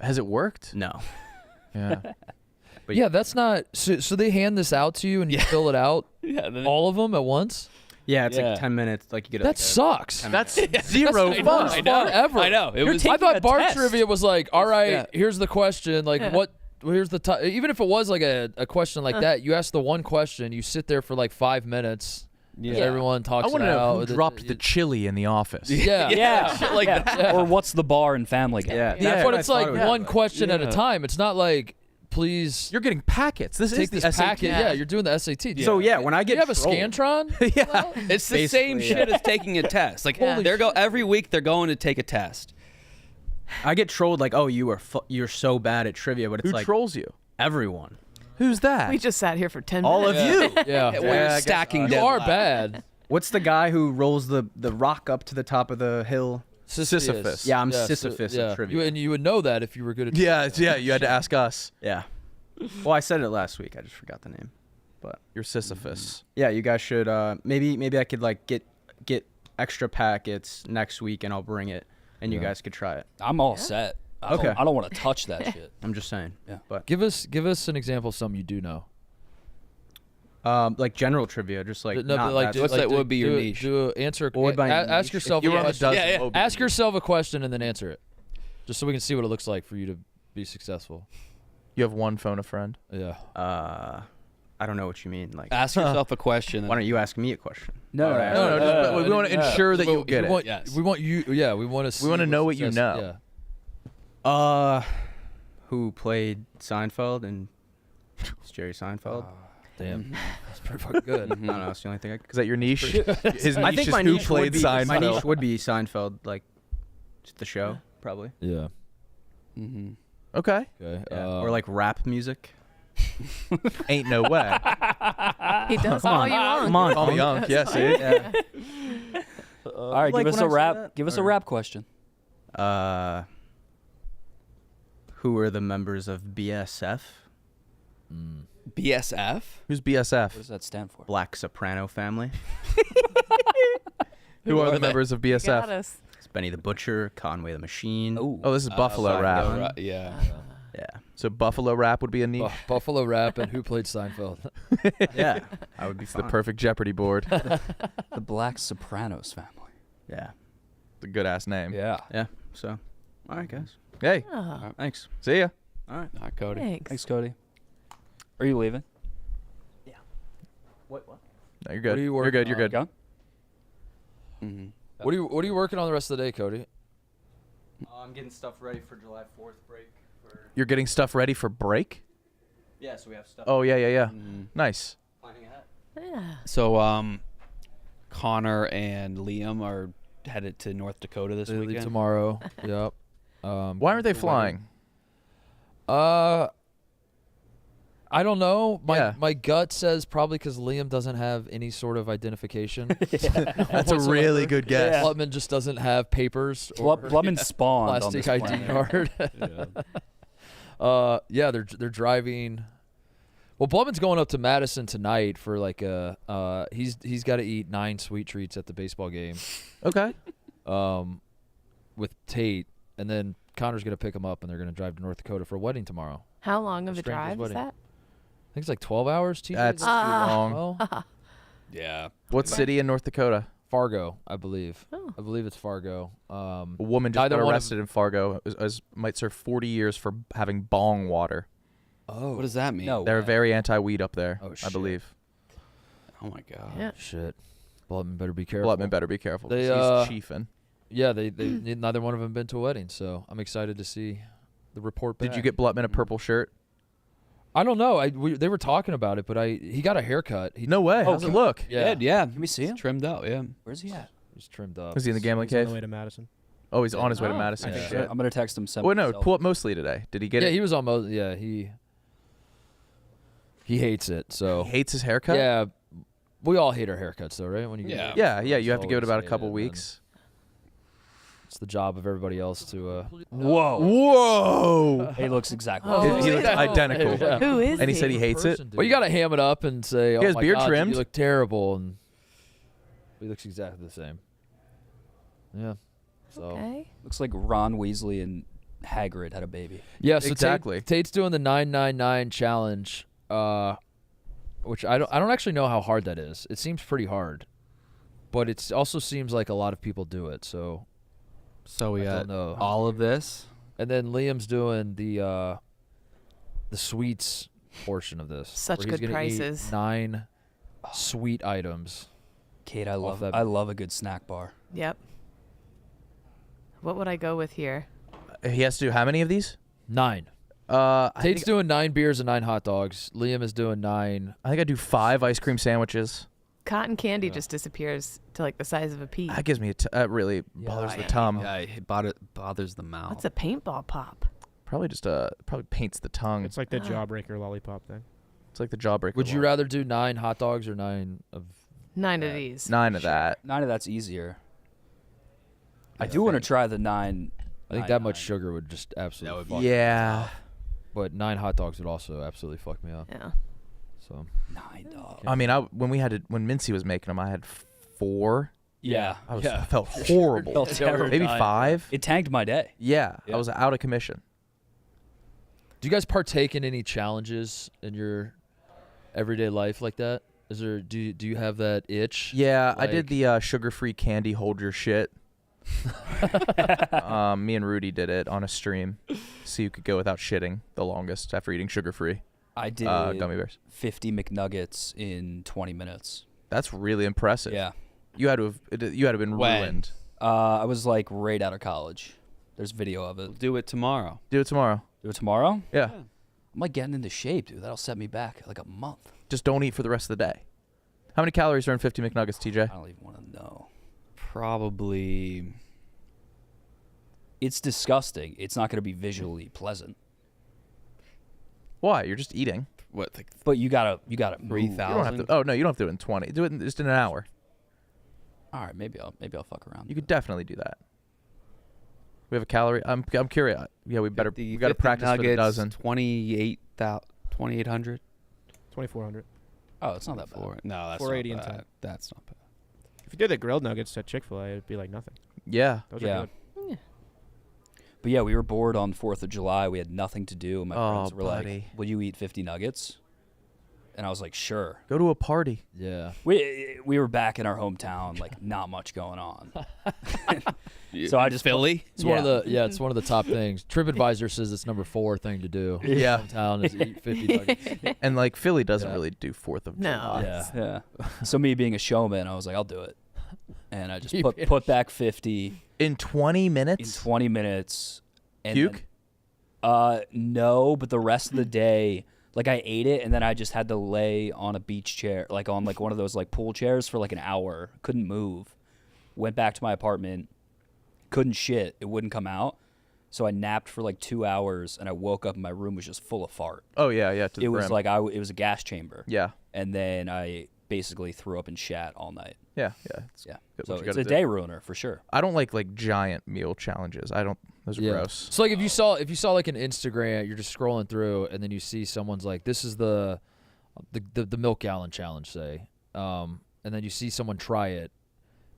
Has it worked? No. Yeah. But Yeah, that's not. So they hand this out to you and you fill it out, yeah. Then all of them at once. Yeah, it's Yeah. like 10 minutes. Like you get That sucks. That's zero That's the fun. worst fun ever. I know. It was. I thought bar test. trivia was like, all right, Yeah. here's the question. Like, Yeah. what? Here's the even if it was like a question like that, you ask the one question, you sit there for like 5 minutes. Yeah. Everyone talks I want to it know out. who dropped the chili in the office. Yeah. Yeah. Shit like that. Yeah. Or what's the bar in Family Guy? Yeah, Yeah, that's but what it's I like thought it was. one question at a Yeah. time. It's not like, please You're getting packets. This take is the this SAT. packet. Yeah, you're doing the SAT. So yeah, when I Do get you have a trolled- Scantron? Yeah. It's the same Basically, shit as taking a test. Like Holy they're every week they're going to take a test. I get trolled like, oh, you're so bad at trivia, but it's Who like trolls you? everyone, Who's that? We just sat here for 10 all minutes. of you. Yeah. We're I guess- stacking You dead are loud. bad. What's the guy who rolls the rock up to the top of the hill? Sisyphus. Yeah, I'm so- Sisyphus at trivia. And you would know that if you were good at Yeah, yeah. You had to ask us. Yeah. Well, I said it last week. I just forgot the name. But You're Sisyphus. yeah, you guys should. Maybe I could like get extra packets next week, and I'll bring it, and you Yeah. guys could try it. I'm all set. Okay. I don't want to touch that shit. I'm just saying. Yeah. But Give us an example of something you do know. like general trivia, just like No, not but like, that do, What's like, that do- would be your do- niche? Do answer. What would my Ask niche- yourself You a were on a question. dozen. Yeah, yeah. what would be Ask your- yourself a question and then answer it, just so we can see what it looks like for you to be successful. You have one phone a friend. Yeah. I don't know what you mean. Like, Ask yourself a question. why don't you ask me a question? No, Alright. No, just, we want to ensure that We- you'll get we it. want, Yes. We want you. Yeah, we want to. We wanna know what you know. Yeah. Who played Seinfeld and it's Jerry Seinfeld? Damn. That's pretty fucking good. I don't know. That's the only thing I. Is that your niche? His niche I think is my who niche played would be Seinfeld. my niche would be Seinfeld, like just the show, probably. Yeah. Mm-hmm. Okay. Okay. Yeah. Or like rap music. Ain't no way. He does Come all on, you want. come on. Call me Unc. Yes, dude. Yeah. All right, Like give us when a I say rap. that, Give us a or- rap question. Who are the members of BSF? BSF. Who's What BSF? does that stand for? Black Soprano Family. Who are the they? members of Got BSF? us. It's Benny the Butcher, Conway the Machine. Ooh. Oh, this is Buffalo Seinfeld. rap. Right, yeah. Yeah. So Buffalo Rap would be a niche. Buffalo Rap and Who Played Seinfeld. Yeah. I would be It's the fine. perfect Jeopardy board. The Black Sopranos family. Yeah. It's a good ass name. Yeah. Yeah. So, all right, guys. Hey, Oh, Thanks. see ya. All right. All right, Cody. thanks. Thanks, Cody. Are you leaving? What? No, you're good. are you You're good. You're working good. Go. Mm-hmm. What are you working on the rest of the day, Cody? I'm getting stuff ready for July 4th break. You're getting stuff ready for break? Yeah, so we have stuff. Oh, yeah, yeah, yeah. Mm-hmm. Nice. Planning ahead. Yeah. So, Connor and Liam are headed to North Dakota this They leave weekend. tomorrow. Yep. Why aren't they the flying? I don't know. Yeah. My gut says probably because Liam doesn't have any sort of identification. That's a really good guess. Yeah. Blutman just doesn't have papers or Blumman spawned on plastic this ID planet. card. Yeah, they're driving. Well, Blutman's going up to Madison tonight for like a. He's got to eat 9 sweet treats at the baseball game. Okay. With Tate, and then Connor's gonna pick him up, and they're gonna drive to North Dakota for a wedding tomorrow. How long of a Stranger's drive is wedding. that? I think it's like 12 hours. TJ? That's too long. Well, Yeah. What city in North Dakota? Fargo, I believe. Oh. I believe it's Fargo. A woman just Neither got one of- arrested in Fargo. Might serve 40 years for having bong water. Oh, What does that mean? No. They're way. very anti-weed up there, Oh, I shit. believe. Oh my God. Yeah. shit. Blutman better be careful. Blutman better be careful. 'cause They, he's chiefing. Yeah, they neither one of them been to a wedding, so I'm excited to see the report back. Did you get Blutman a purple shirt? I don't know. They were talking about it, but he got a haircut. He No way. How's it look? yeah, Yeah. Can we see It's him? trimmed out. Yeah. Where's he at? he's trimmed up. Is he in the gambling He's on cave? the way to Madison. Oh, he's on his way to Oh, Madison. yeah. Shit. I'm gonna text him. Oh, no. Pull up Mostly today. Did he get Yeah, it? he was almost. Yeah, he hates it. So He hates his haircut? yeah, we all hate our haircuts, though, right? When you Yeah. Yeah, yeah. You have to Always give it about a hate couple it, and weeks. it's the job of everybody else to. Whoa. Whoa. He looks exactly. Oh, like He yeah. looks identical. Yeah. Who is And he said he hates it? Well, you got to ham it up and say, "Oh He has my beard God, dude, trimmed? you look terrible," and he looks exactly the same. Yeah. So Okay. Looks like Ron Weasley and Hagrid had a baby. yeah, so Exactly. Tate's doing the 999 challenge, which I don't actually know how hard that is. It seems pretty hard, but it also seems like a lot of people do it. So So we I got don't know. all of this. And then Liam's doing the sweets portion of this. Such where he's good gonna eat prices. 9 sweet items. Kate, Off that- I love a good snack bar. Yep. What would I go with here? He has to do how many of these? 9. I Tate's think, doing 9 beers and 9 hot dogs. Liam is doing 9. I do 5 ice cream sandwiches. Cotton candy just disappears to like the size of a pea. That gives me that really bothers the yeah. tum. Yeah, it bothers the mouth. What's a paintball pop? Probably just probably paints the tongue. It's like the jawbreaker lollipop thing. It's like the jawbreaker. Would you one. rather do 9 hot dogs or 9 of 9 of these. 9 of that? 9 of that's easier. I do want to try the 9. I think that much sugar would just absolutely would fuck me Yeah. up. But 9 hot dogs would also absolutely fuck me up. Yeah. So 9 dogs. I mean, when Mincy was making them, I had 4. Yeah. I felt horrible. Felt terrible. Maybe 5. It tanked my day. Yeah, Yeah. I was out of commission. do you guys partake in any challenges in your everyday life like that? Is there do you have that itch? Yeah, I did Like- the sugar-free candy hold your shit. Me and Rudy did it on a stream, so you could go without shitting the longest after eating sugar-free I did gummy bears. 50 McNuggets in 20 minutes. That's really impressive. Yeah. You had to have been When? ruined. I was like right out of college. There's video of it. We'll do it tomorrow. Do it tomorrow. Do it tomorrow? Yeah. I'm like getting into shape, dude. That'll set me back like a month. Just don't eat for the rest of the day. How many calories are in 50 McNuggets, TJ? I don't even want to know. Probably. It's disgusting. It's not going to be visually pleasant. Why? You're just eating. What? Like But you gotta move. 3,000? You don't have to. Oh no, you don't have to do it in 20. Do it just in an hour. All right, maybe I'll fuck around. You could definitely do that. We have a calorie. I'm curious. Yeah, we got to 50 practice for the nuggets, dozen. 2,800. 2,400. Oh, it's not that bad. No, that's 480 not and bad. 10. That's not bad. If you did the grilled nuggets at Chick-fil-A, it'd be like nothing. Yeah. Those Yeah. are good. But yeah, we were bored on 4th of July. We had nothing to do. And my Oh, friends were buddy. like, will you eat 50 nuggets? And I was like, sure. Go to a party. Yeah. We were back in our hometown, like not much going on. So I just Philly. It's one of the it's one of the top things. TripAdvisor says it's number 4 thing to do. Yeah. In town is eat 50 nuggets. And like Philly doesn't Yeah. really do 4th of No. July. Yeah. So me being a showman, I was like, I'll do it. And I just You put back 50 In 20 in minutes? 20 minutes. And Puke? then- no, but the rest of the day, like I ate it and then I just had to lay on a beach chair, like on like one of those like pool chairs for like an hour. Couldn't move. Went back to my apartment. Couldn't shit. It wouldn't come out. So I napped for like 2 hours and I woke up and my room was just full of fart. Oh, yeah, yeah. To the It was brim. like it was a gas chamber. Yeah. And then I basically threw up and shat all night. Yeah, yeah. It's Yeah. good So what you it's gotta a do. day ruiner for sure. I don't like giant meal challenges. Those are Yeah. gross. So like if you saw like an Instagram, you're just scrolling through and then you see someone's like, this is the milk gallon challenge, say, and then you see someone try it,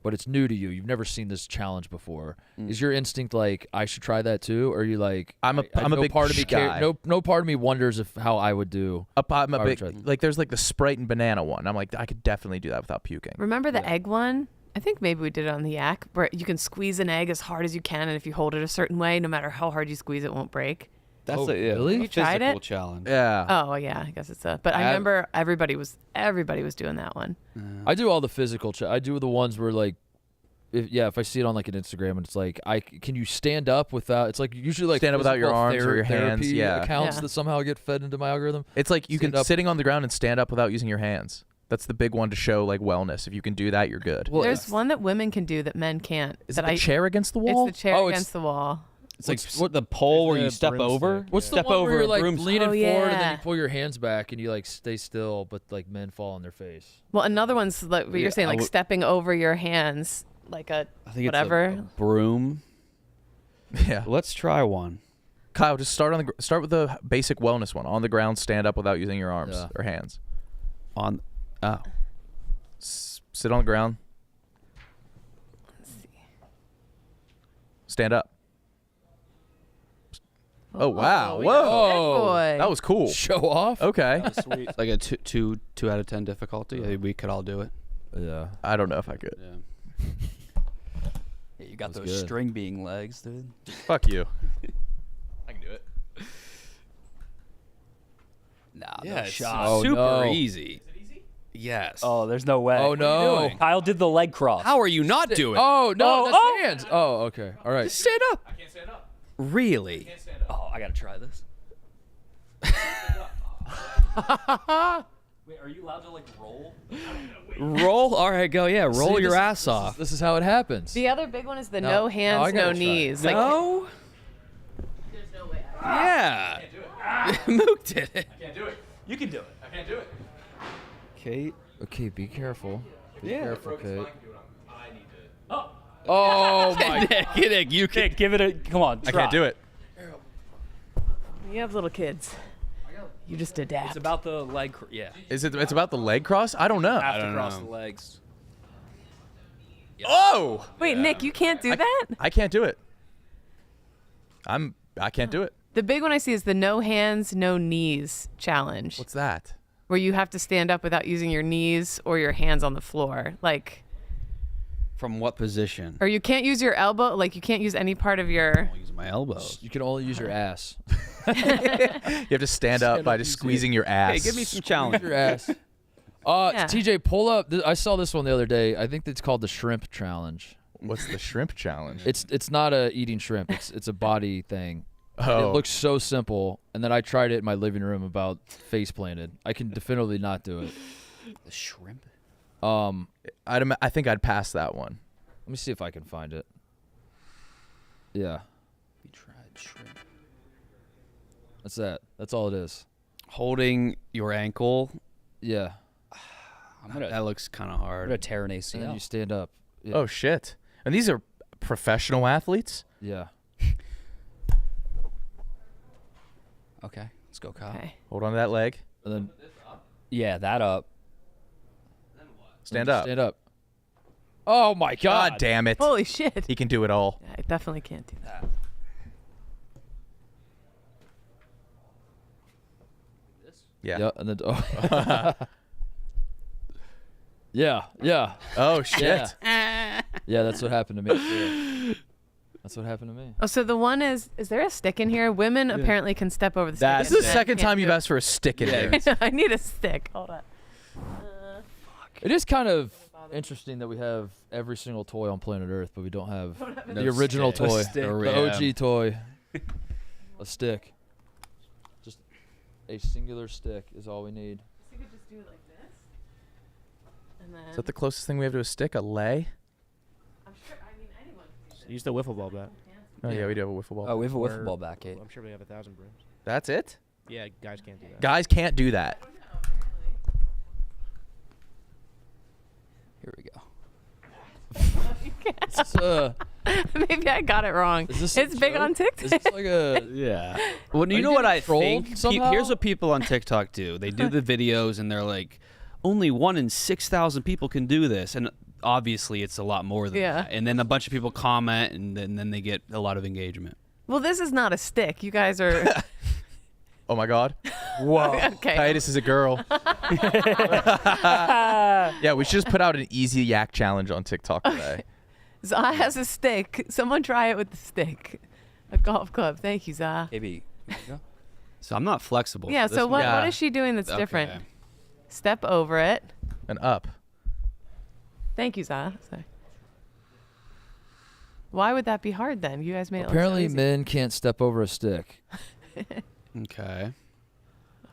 but it's new to you. You've never seen this challenge before. Is your instinct like I should try that too, or are you like I'm a no big part of me guy. no part of me wonders if how I would do. I'm a I would big try that. like there's like the Sprite and banana one. I'm like I could definitely do that without puking. Remember the egg one? I think maybe we did it on the Yak, where you can squeeze an egg as hard as you can, and if you hold it a certain way, no matter how hard you squeeze, it won't break. That's Oh, a really? You tried physical it? challenge. Yeah. Oh yeah, I guess it's a. But I remember everybody was doing that one. I do all the physical. I do the ones where like. If I see it on like an Instagram and it's like can you stand up without it's like usually like Stand up without your physical arms or your hands, therapy yeah. accounts Yeah. that somehow get fed into my algorithm. It's like you Stand can up. sitting on the ground and stand up without using your hands. That's the big one to show like wellness. If you can do that, you're good. Well, There's one that women can do that men can't. Is that it the chair against the wall? It's the chair Oh, it's- against the wall. It's like What's- the pole where the you step broomstick. over. What's step the one over where a you're like broomstick. leaning Oh, forward and then yeah. you pull your hands back and you like stay still, but like men fall on their face. Well, another one's like what Yeah, you're saying, I like would- stepping over your hands, like a I think whatever. it's a broom. Yeah. Let's try one. Kyle, just start start with the basic wellness one. On the ground, stand up without using your arms Yeah. or hands. On. Oh. Sit on the ground. Stand up. Oh wow! we got a Whoa! big boy. That was cool. Show off. Okay. Sweet. Like a two out of 10 difficulty. I think we could all do it. Yeah. I don't know if I could. Yeah. Yeah, you got That's those good. string being legs, dude. Fuck you. I can do it. Nah, Yeah, no it's shot. Oh, super no. easy. Yes. Oh, there's no way. Oh no. doing? Kyle did the leg cross. How are you not doing? Oh no, Oh, that's oh. hands. Oh, okay. All right. Just stand up. I can't stand up. Really? Oh, I gotta try this. Wait, are you allowed to like roll? Roll. All right, go. Yeah, roll See, your this- ass off. This is how it happens. The other big one is the No, no no, I hands, gotta no try it. knees. Like, No. there's no way. Yeah. Mook did it. You can do it. Kate. Okay, be careful. Be Yeah. careful, Kate. Oh my! Nick, you can. Nick, give it a. Come on. I can't do it. You have little kids. You just adapt. It's about the leg. Yeah. Is it? It's about the leg cross. I don't know. Have to don't cross know. the legs. Oh! Wait, Nick, you can't do that? I can't do it. I can't do it. The big one I see is the no hands, no knees challenge, What's that? where you have to stand up without using your knees or your hands on the floor. Like, From what position? or you can't use your elbow, like you can't use any part of your. I'll use my elbows. You can only use your ass. You have to stand up by just squeezing your ass. Hey, give me some challenge. Your ass. Yeah. TJ, pull up. I saw this one the other day. I think it's called the shrimp challenge. What's the shrimp challenge? It's not a eating shrimp. It's a body thing. And Oh. it looks so simple. And then I tried it in my living room about face planted. I can definitively not do it. The shrimp. I think I'd pass that one. Let me see if I can find it. Yeah, We tried shrimp. that's that. That's all it is. Holding your ankle. Yeah, I'm gonna. That looks kind of I'm gonna hard. tear an and then ACL. you stand up. Yeah. Oh shit! And these are professional athletes. Yeah. Okay, let's go, Kyle. Okay. Hold on to that leg. And then Yeah, that up. Stand up. Stand up. Oh my God God! damn it! Holy shit. He can do it all. I definitely can't do that. Yeah. Yep. And then yeah. Oh shit. Yeah, that's what happened to me. Too. That's what happened to me. Oh, so the one is there a stick in here? Women apparently can step over the stick. That's This is the Men second can't time do you've it. asked for a stick in Yeah. here. I need a stick. Hold on. It is kind of interesting that we have every single toy on planet Earth, but we don't have the No original stick. toy, A stick. the OG toy, a stick. Just a singular stick is all we need. You could just do it like this. And then Is that the closest thing we have to a stick? A lay? I'm sure anyone can do Use the wiffle ball bat. Oh yeah, we do have a wiffle ball. Oh, we have a Or- wiffle ball back, Kate. I'm sure we have 1,000 brooms. That's it? Yeah, guys can't do that. Guys can't do that. Here we go. Is this, Maybe I got it wrong. is this a It's big joke? on Is TikTok. this like a? Yeah. Well, Are you you know what getting I trolled think? somehow? Here's what people on TikTok do. They do the videos and they're like, only 1 in 6,000 people can do this, and obviously it's a lot more than Yeah. that. And then a bunch of people comment, and then they get a lot of engagement. Well, this is not a stick. You guys are Oh my god. Whoa. okay. Titus is a girl. Yeah, we should just put out an easy yak challenge on TikTok today. Zah has a stick. Someone try it with the stick. A golf club. Thank you, Zah. Maybe. So I'm not flexible. Yeah. for So this what? one. What is she doing that's different? Okay. Step over it. And up. Thank you, Zah. Sorry. Why would that be hard then? You guys made it Apparently, look so easy. men can't step over a stick. Okay.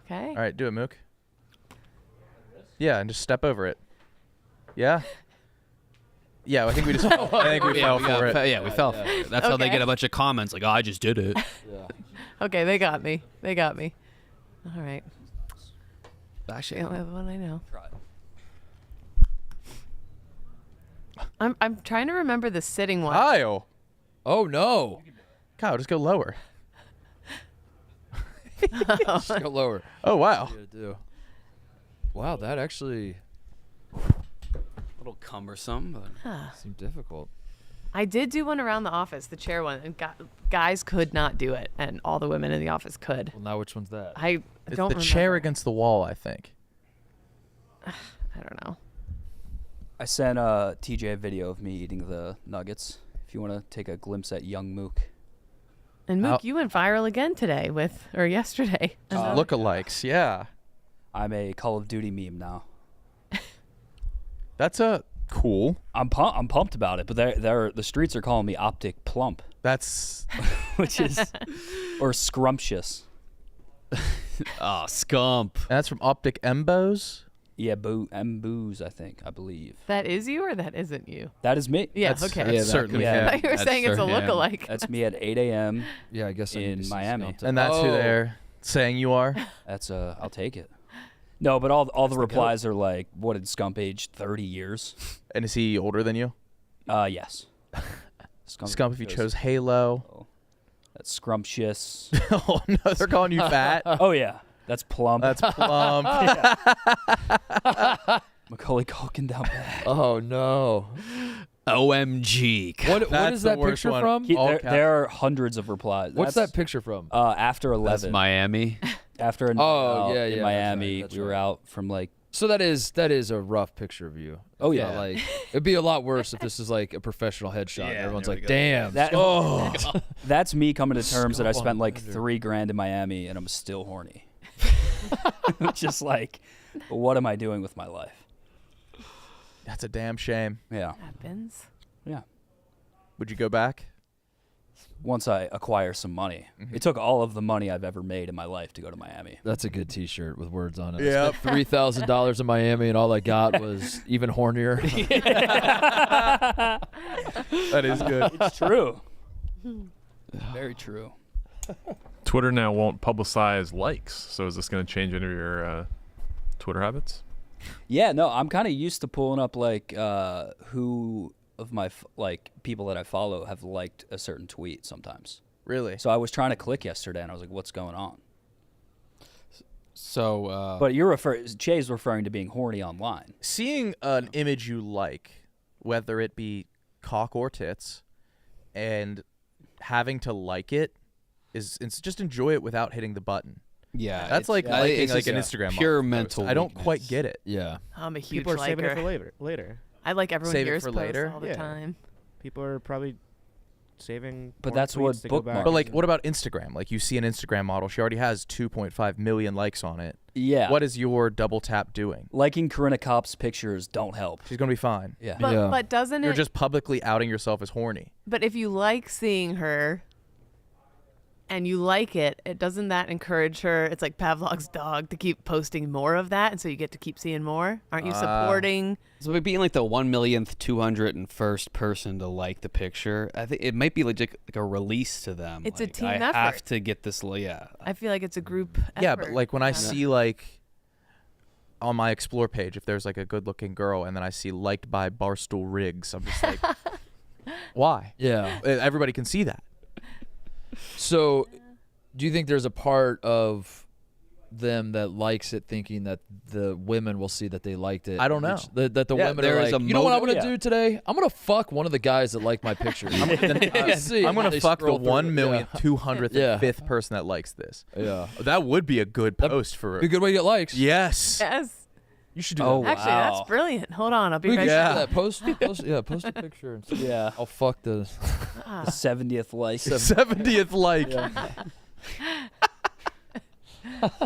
Okay. All right, do it, Mook. Yeah, and just step over it. Yeah. Yeah, I think we just. I think we fell for it. Yeah, we fell for it. That's how they Okay. get a bunch of comments like, "Oh, I just did it." Yeah. Okay, they got me. They got me. All right. Actually, The only one I know. Try it. I'm trying to remember the sitting one. Kyle. Oh no! Kyle, just go lower. Just go lower. Oh wow. You gotta do. Wow, that actually a little cumbersome, but seemed difficult. I did do one around the office, the chair one, and guys could not do it, and all the women in the office could. Well, now which one's that? I It's don't the remember. chair against the wall, I think. I don't know. I sent TJ a video of me eating the nuggets. If you want to take a glimpse at young Mook. And Mook, Oh. you went viral again today or yesterday. Another- Lookalikes, yeah. I'm a Call of Duty meme now. That's a cool. I'm pumped about it, but the streets are calling me Optic Plump, That's which is or scrumptious. oh, scump. that's from Optic Embos. Yeah, booze, I believe. That is you or that isn't you? That is me. Yeah, That's- okay. that's that certainly could- I yeah. thought you were That's saying it's a yeah. lookalike. That's me at 8 a.m. Yeah, I guess I need In to see Miami. Skelton. And that's who Oh. they're saying you are. That's I'll take it. No, but all the replies are like, what did Scump age 30 years? And is he older than you? Yes. Scump, if you chose Halo. Oh, that's scrumptious. Oh no, they're calling you fat. Oh yeah, that's plump. That's plump. Macaulay Culkin down bad. Oh no! OMG. What That's is the that worst picture one. from? All There, caps. there are hundreds of replies. What's That's, that picture from? After That's 11. Miami. After an Oh, yeah, in yeah, that's Miami, right, that's we were right. out from like So that is a rough picture of you. Oh, It's not yeah. like it'd be a lot worse if this is like a professional headshot. Yeah, Everyone's there we like, go. "Damn." that. oh, That's me coming to terms that I Skull spent on like Tinder. $3,000 in Miami and I'm still horny. Just like, what am I doing with my life? That's a damn shame. Yeah. Happens. Yeah. Would you go back? Once I acquire some money. Mm-hmm. It took all of the money I've ever made in my life to go to Miami. that's a good T-shirt with words on it. Yep. I spent $3,000 in Miami, and all I got was even hornier. That is good. It's true. Very true. Twitter now won't publicize likes. So is this going to change any of your Twitter habits? Yeah, no, I'm kind of used to pulling up like who of my like people that I follow have liked a certain tweet sometimes. Really? So I was trying to click yesterday and I was like, what's going on? So, But Jay's referring to being horny online. Seeing an image you like, whether it be cock or tits, and having to like it it's just enjoy it without hitting the button. Yeah, That's it's- like yeah, liking it's like just an a Instagram pure model post. mental I don't quite weakness. get it. Yeah. I'm a huge People are saving it liker. for later. I like everyone Save it here's for posts later? all the Yeah. time. People are probably saving. But more that's what tweets to go back bookmark- But like, and- what about Instagram? Like, you see an Instagram model, she already has 2.5 million likes on it. Yeah. What is your double tap doing? Liking Corinna Kopp's pictures don't help. She's gonna be fine. Yeah. But Yeah. but doesn't You're it? just publicly outing yourself as horny. But if you like seeing her, and you like it, doesn't that encourage her? It's like Pavlov's dog to keep posting more of that, and so you get to keep seeing more. Aren't you supporting? So by being like the 1,000,000th, 201st person to like the picture, I think it might be like a release to them. It's a Like, team I have effort. to get this. Yeah, I feel like it's a group. Yeah, effort. but like when I Yeah. see like on my explore page, if there's like a good looking girl and then I see liked by Barstool Riggs, I'm just like, why? Yeah. Everybody can see that. So, do you think there's a part of them that likes it, thinking that the women will see that they liked it? I don't know. That the Yeah, women there are is like, a you know what I'm motive- gonna do today? I'm gonna fuck one of the guys that like my picture. I'm I'm gonna fuck the 1,205,000th Yeah. person that likes this. Yeah. That would be a good post for. Be a good way to get likes. Yes. Yes. You should do Oh, that. Actually, wow. that's brilliant. Hold on, I'll be We right could Yeah. do back. that. Post a picture. And see. Yeah. I'll fuck the. The 70th like. 70th like.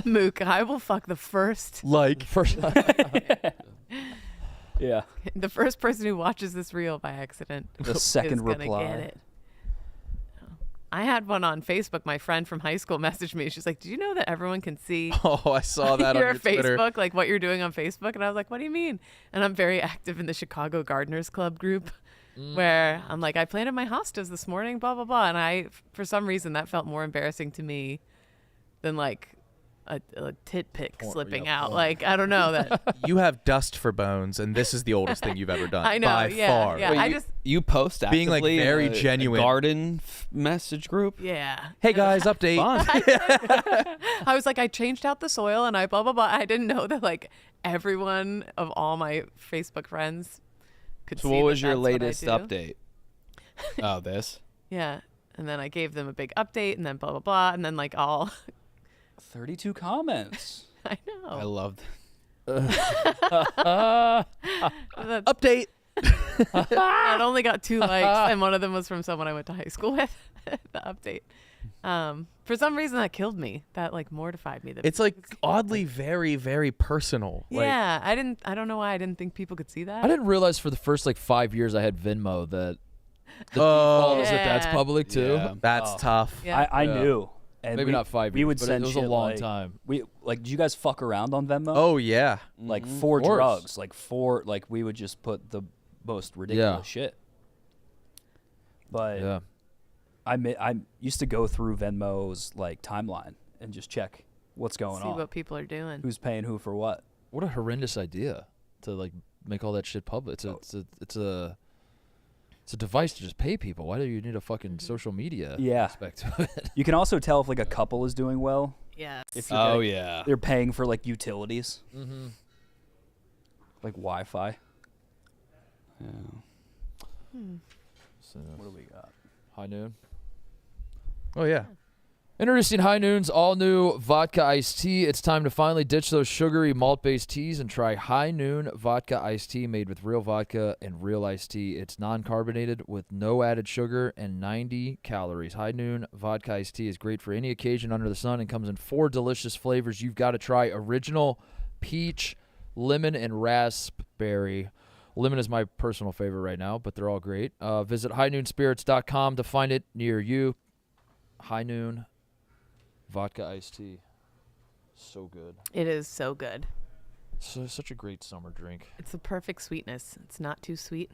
Mook, I will fuck the first Like. First. Yeah. the first person who watches this reel by accident. The second is gonna reply. Get it. I had one on Facebook. My friend from high school messaged me. She's like, "Do you know that everyone can see Oh, I saw that on your your Twitter. Facebook, like what you're doing on Facebook?" And I was like, "What do you mean?" And I'm very active in the Chicago Gardeners Club group, where I'm like, "I planted my hostas this morning, blah blah blah," and I, for some reason, that felt more embarrassing to me than like a tit pic slipping yeah, out. porn. Like I don't know that. You have dust for bones, and this is the oldest thing you've ever done. I know, By yeah, far. yeah. Wait, I you, just- you post actively Being, like, in very a genuine. garden message group. Yeah. Hey guys, update. Fun. I was like, I changed out the soil and I blah blah blah. I didn't know that like everyone of all my Facebook friends could So see. what was that your that's what I latest do. update? Oh, this. Yeah. And then I gave them a big update and then blah blah blah and then like all 32 comments. I know. I loved. That Update. it only got 2 likes and one of them was from someone I went to high school with. The update. For some reason that killed me. That like mortified me. That It's people like could see- oddly very, very personal. Like, yeah, I don't know why I didn't think people could see that. I didn't realize for the first like 5 years I had Venmo that the default is that that's Yeah. public too. Yeah. that's Oh. tough. Yeah. I Yeah. knew. And Maybe not 5 We years, would but send it was a shit long like- time. We like, did you guys fuck around on Venmo? Oh yeah. Like for Of course. drugs, like we would just put the most ridiculous shit. But Yeah. I used to go through Venmo's like timeline and just check what's going see on, what people are doing. who's paying who for what. What a horrendous idea to like make all that shit public. It's a device to just pay people. Why do you need a fucking social media Yeah. aspect to it? You can also tell if like a couple is doing well Yes. if you're Oh getting- yeah. they're paying for like utilities, Mm-hmm. like Wi-Fi. Yeah. So, What do we got? High Noon. Oh yeah. Introducing High Noon's all-new vodka iced tea. It's time to finally ditch those sugary malt-based teas and try High Noon vodka iced tea made with real vodka and real iced tea. It's non-carbonated with no added sugar and 90 calories. High Noon vodka iced tea is great for any occasion under the sun and comes in 4 delicious flavors. You've got to try original peach, lemon, and raspberry. Lemon is my personal favorite right now, but they're all great. Visit highnoonspirits.com to find it near you. High Noon vodka iced tea. So good. It is so good. So such a great summer drink. It's the perfect sweetness. It's not too sweet.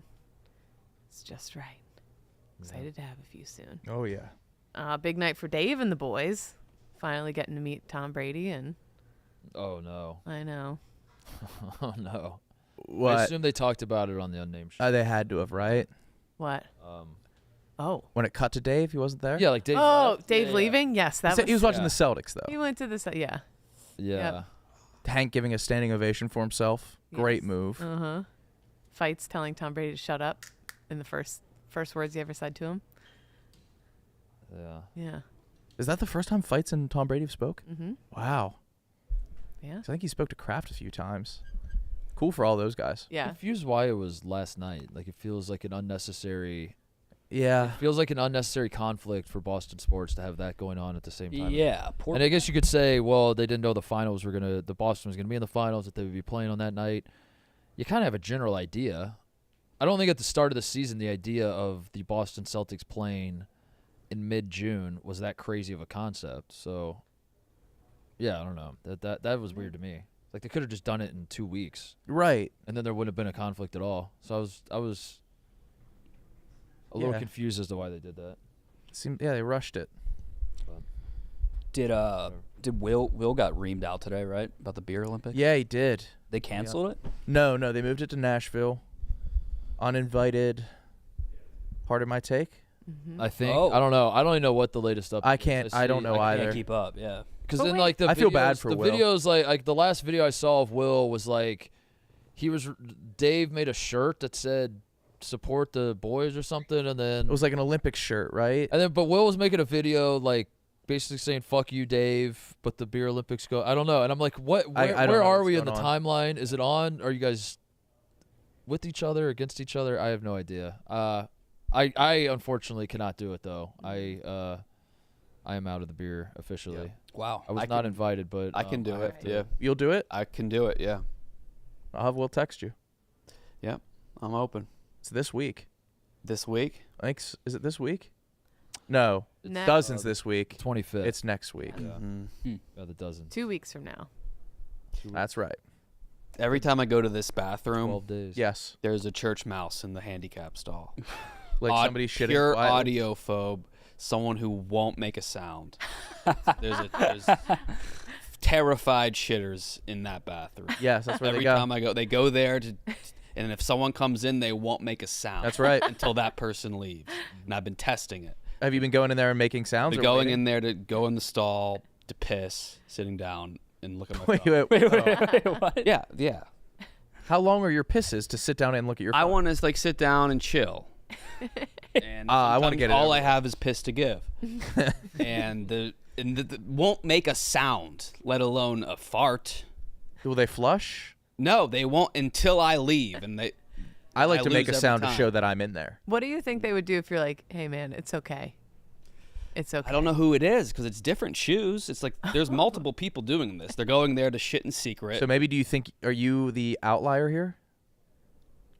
It's just right. Excited to have a few soon. Oh yeah. Big night for Dave and the boys. Finally getting to meet Tom Brady, and Oh no. I know. Oh no. I What? assume they talked about it on the unnamed show. They had to have, right? What? Um, Oh. When it cut to Dave, he wasn't there. yeah, like Dave. Oh, left. Dave Yeah, yeah. leaving? Yes, that He was watching Yeah. the Celtics though. He went to the yeah. Yeah. Yep. Hank giving a standing ovation for himself. Great Yes. move. Uh-huh. Fights telling Tom Brady to shut up in the first words he ever said to him. Yeah. Yeah. Is that the first time Fights and Tom Brady have spoke? Mm-hmm. Wow. Yeah. I think he spoke to Kraft a few times. Cool for all those guys. Yeah. Confused why it was last night. Like it feels like an unnecessary. Yeah. Feels like an unnecessary conflict for Boston sports to have that going on at the same time. Yeah. And I guess you could say, well, they didn't know the Boston was gonna be in the finals, that they would be playing on that night. You kind of have a general idea. I don't think at the start of the season the idea of the Boston Celtics playing in mid-June was that crazy of a concept. So, yeah, I don't know. That was weird to me. Like they could have just done it in 2 weeks, Right. and then there wouldn't have been a conflict at all. So I was a little Yeah. confused as to why they did that. They rushed it. Did Will got reamed out today, right? About the beer Olympics? Yeah, he did. They canceled it? No, they moved it to Nashville. Uninvited. Pardon my take? Mm-hmm. I think Oh. I don't know. I don't even know what the latest update. I can't. I don't know either. Can't keep up, yeah. Because But then wait. like the I feel videos- bad for the Will. videos like the last video I saw of Will was like Dave made a shirt that said support the boys or something, and then It was like an Olympic shirt, right? but Will was making a video like basically saying fuck you Dave, but the beer Olympics go. I don't know, and I'm like, what? I don't Where know are what's we in the going on. timeline? Is it on? Are you guys with each other, against each other? I have no idea. I unfortunately cannot do it though. I am out of the beer officially. Wow. I was not invited, but I can do I it. have to. Yeah, You'll do it? I can do it. Yeah, I'll have Will text you. yep. I'm open It's this week. this week. Is it this week? No. No. Dozens this week. 25th. It's next week. Yeah. Mhm. The dozens. 2 weeks from now. That's right. Every time I go to this bathroom, 12 days. Yes. there's a church mouse in the handicap stall. Like somebody shitting Pure quietly. audiophobe. Someone who won't make a sound. there's terrified shitters in that bathroom. Yes, that's where Every they go. time I go, they go there to, and if someone comes in, they won't make a sound. That's right. Until that person leaves. And I've been testing it. Have you been going in there and making sounds? Been or going waiting? in there to go in the stall to piss, sitting down and look at my Wait, phone. wait. What? Yeah. How long are your pisses to sit down and look at your phone? I want to like sit down and chill. And I wanna sometimes get it all over I with. have is piss to give, and the won't make a sound, let alone a fart. Will they flush? No, they won't until I leave, and they. I like to make a lose every sound to time. show that I'm in there. What do you think they would do if you're like, hey man, it's okay? It's okay. I don't know who it is because it's different shoes. It's like there's multiple people doing this. They're going there to shit in secret. So maybe do you think, are you the outlier here?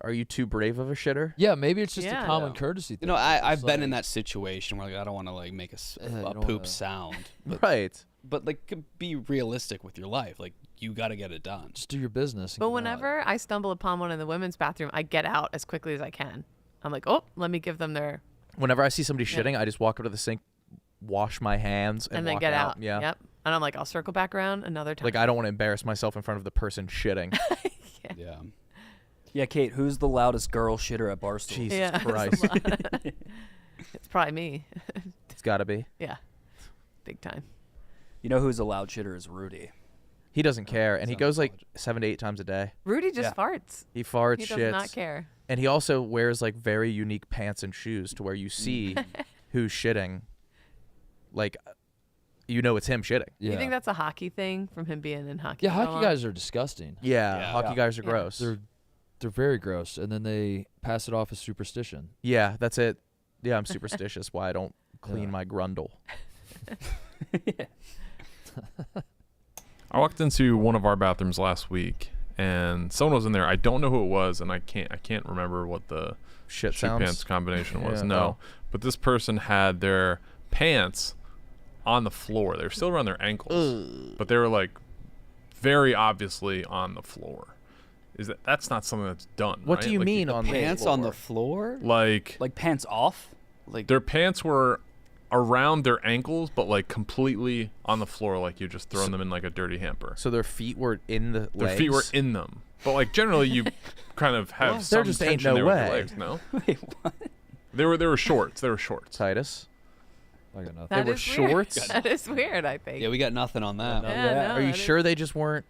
Are you too brave of a shitter? Yeah, maybe it's just Yeah. a common Yeah. courtesy thing. you know, I've It's been like- in that situation where like I don't want to like make a you don't poop wanna- sound, but, Right. but like be realistic with your life. Like you got to get it done. Just do your business. and But get out. whenever I stumble upon one in the women's bathroom, I get out as quickly as I can. I'm like, oh, let me give them their, Whenever I see somebody Yeah. shitting, I just walk up to the sink, wash my hands, and, and then walk get out. Yeah. Yep. And I'm like, I'll circle back around another time. Like I don't want to embarrass myself in front of the person shitting. Yeah. Yeah, Kate, who's the loudest girl shitter at Barstool? Jesus Yeah, Christ. it's probably me. It's got to be. Yeah. Big time. You know who's a loud shitter is Rudy. He doesn't care, and he sounds goes like apologetic. 7 to 8 times a day. Rudy just Yeah. farts. He farts, He does shits, not care. and he also wears like very unique pants and shoes to where you see who's shitting. Like, you know it's him shitting. Yeah. You think that's a hockey thing from him being in hockey? Yeah, for so hockey long? guys are disgusting. Yeah, Yeah. hockey Yeah. guys are Yeah. gross. They're very gross, and then they pass it off as superstition. Yeah, that's it. Yeah, I'm superstitious. Why I don't clean Yeah. my grundle. I walked into one of our bathrooms last week, and someone was in there. I don't know who it was, and I can't remember what the Shit shit sounds. pants combination was. Yeah, No, oh. but this person had their pants on the floor. They were still around their ankles, but they were like very obviously on the floor. That's not something that's done? What right? do you Like, mean on the Pants on the floor? Like Like pants off? Like their pants were around their ankles, but like completely on the floor, like you just thrown them in like a dirty hamper. So their feet were in the Their legs? feet were in them, but like generally you kind of have There some just ain't tension no there with way. your legs. No, Wait, what? they were shorts. They were shorts. Titus. I got nothing. That were is weird. shorts? That is weird, I think. yeah, we got nothing on that. No. Yeah, Yeah. no, Are you that is- sure they just weren't?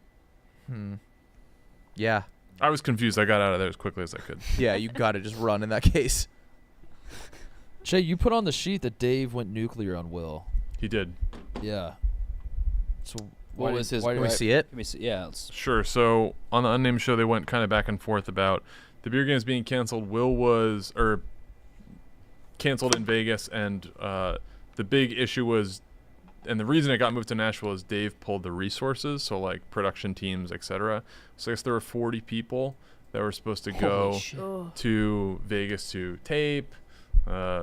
Yeah. I was confused. I got out of there as quickly as I could. Yeah, you got to just run in that case. Shay, you put on the sheet that Dave went nuclear on Will. He He did. Yeah. So What was his? Can we see it? Let me see. Yeah. Sure. So on the Unnamed show, they went kind of back and forth about the beer games being canceled. Will was canceled in Vegas, and the big issue was, and the reason it got moved to Nashville is Dave pulled the resources, so like production teams, etc. So I guess there were 40 people that were supposed to go to Vegas to tape,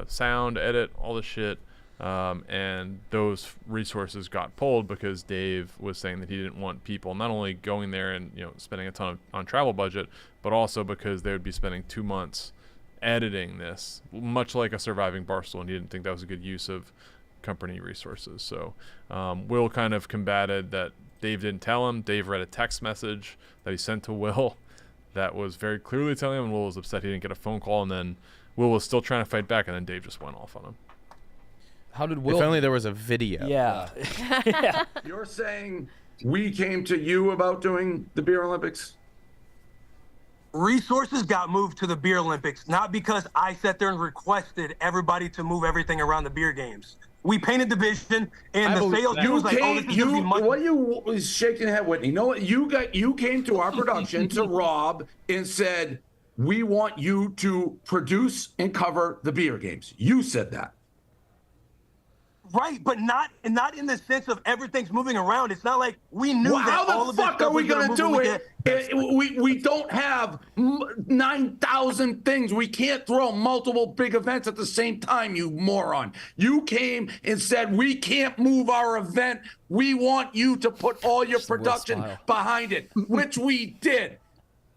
sound, edit, all the shit. And those resources got pulled because Dave was saying that he didn't want people not only going there and spending a ton on travel budget, but also because they would be spending 2 months editing this, much like a surviving Barstool, and he didn't think that was a good use of company resources. So Will kind of combated that Dave didn't tell him. Dave read a text message that he sent to Will that was very clearly telling him, and Will was upset he didn't get a phone call, and then Will was still trying to fight back, and then Dave just went off on him. How did Will? If only there was a video. Yeah. You're saying we came to you about doing the Beer Olympics? Resources got moved to the Beer Olympics, not because I sat there and requested everybody to move everything around the beer games. We painted the vision, and the sales team was like, "Oh, this is gonna be much." What you was shaking your head, Whitney? You know what? You came to our production to Rob and said, "We want you to produce and cover the beer games." You said that. Right, but not in the sense of everything's moving around. It's not like we knew that How all the of this fuck stuff are we was gonna going to move do when we it? We don't have 9,000 things. We can't throw multiple big events at the same time, you moron. You came and said, we can't move our event. We want you to put all your production behind it, which we did.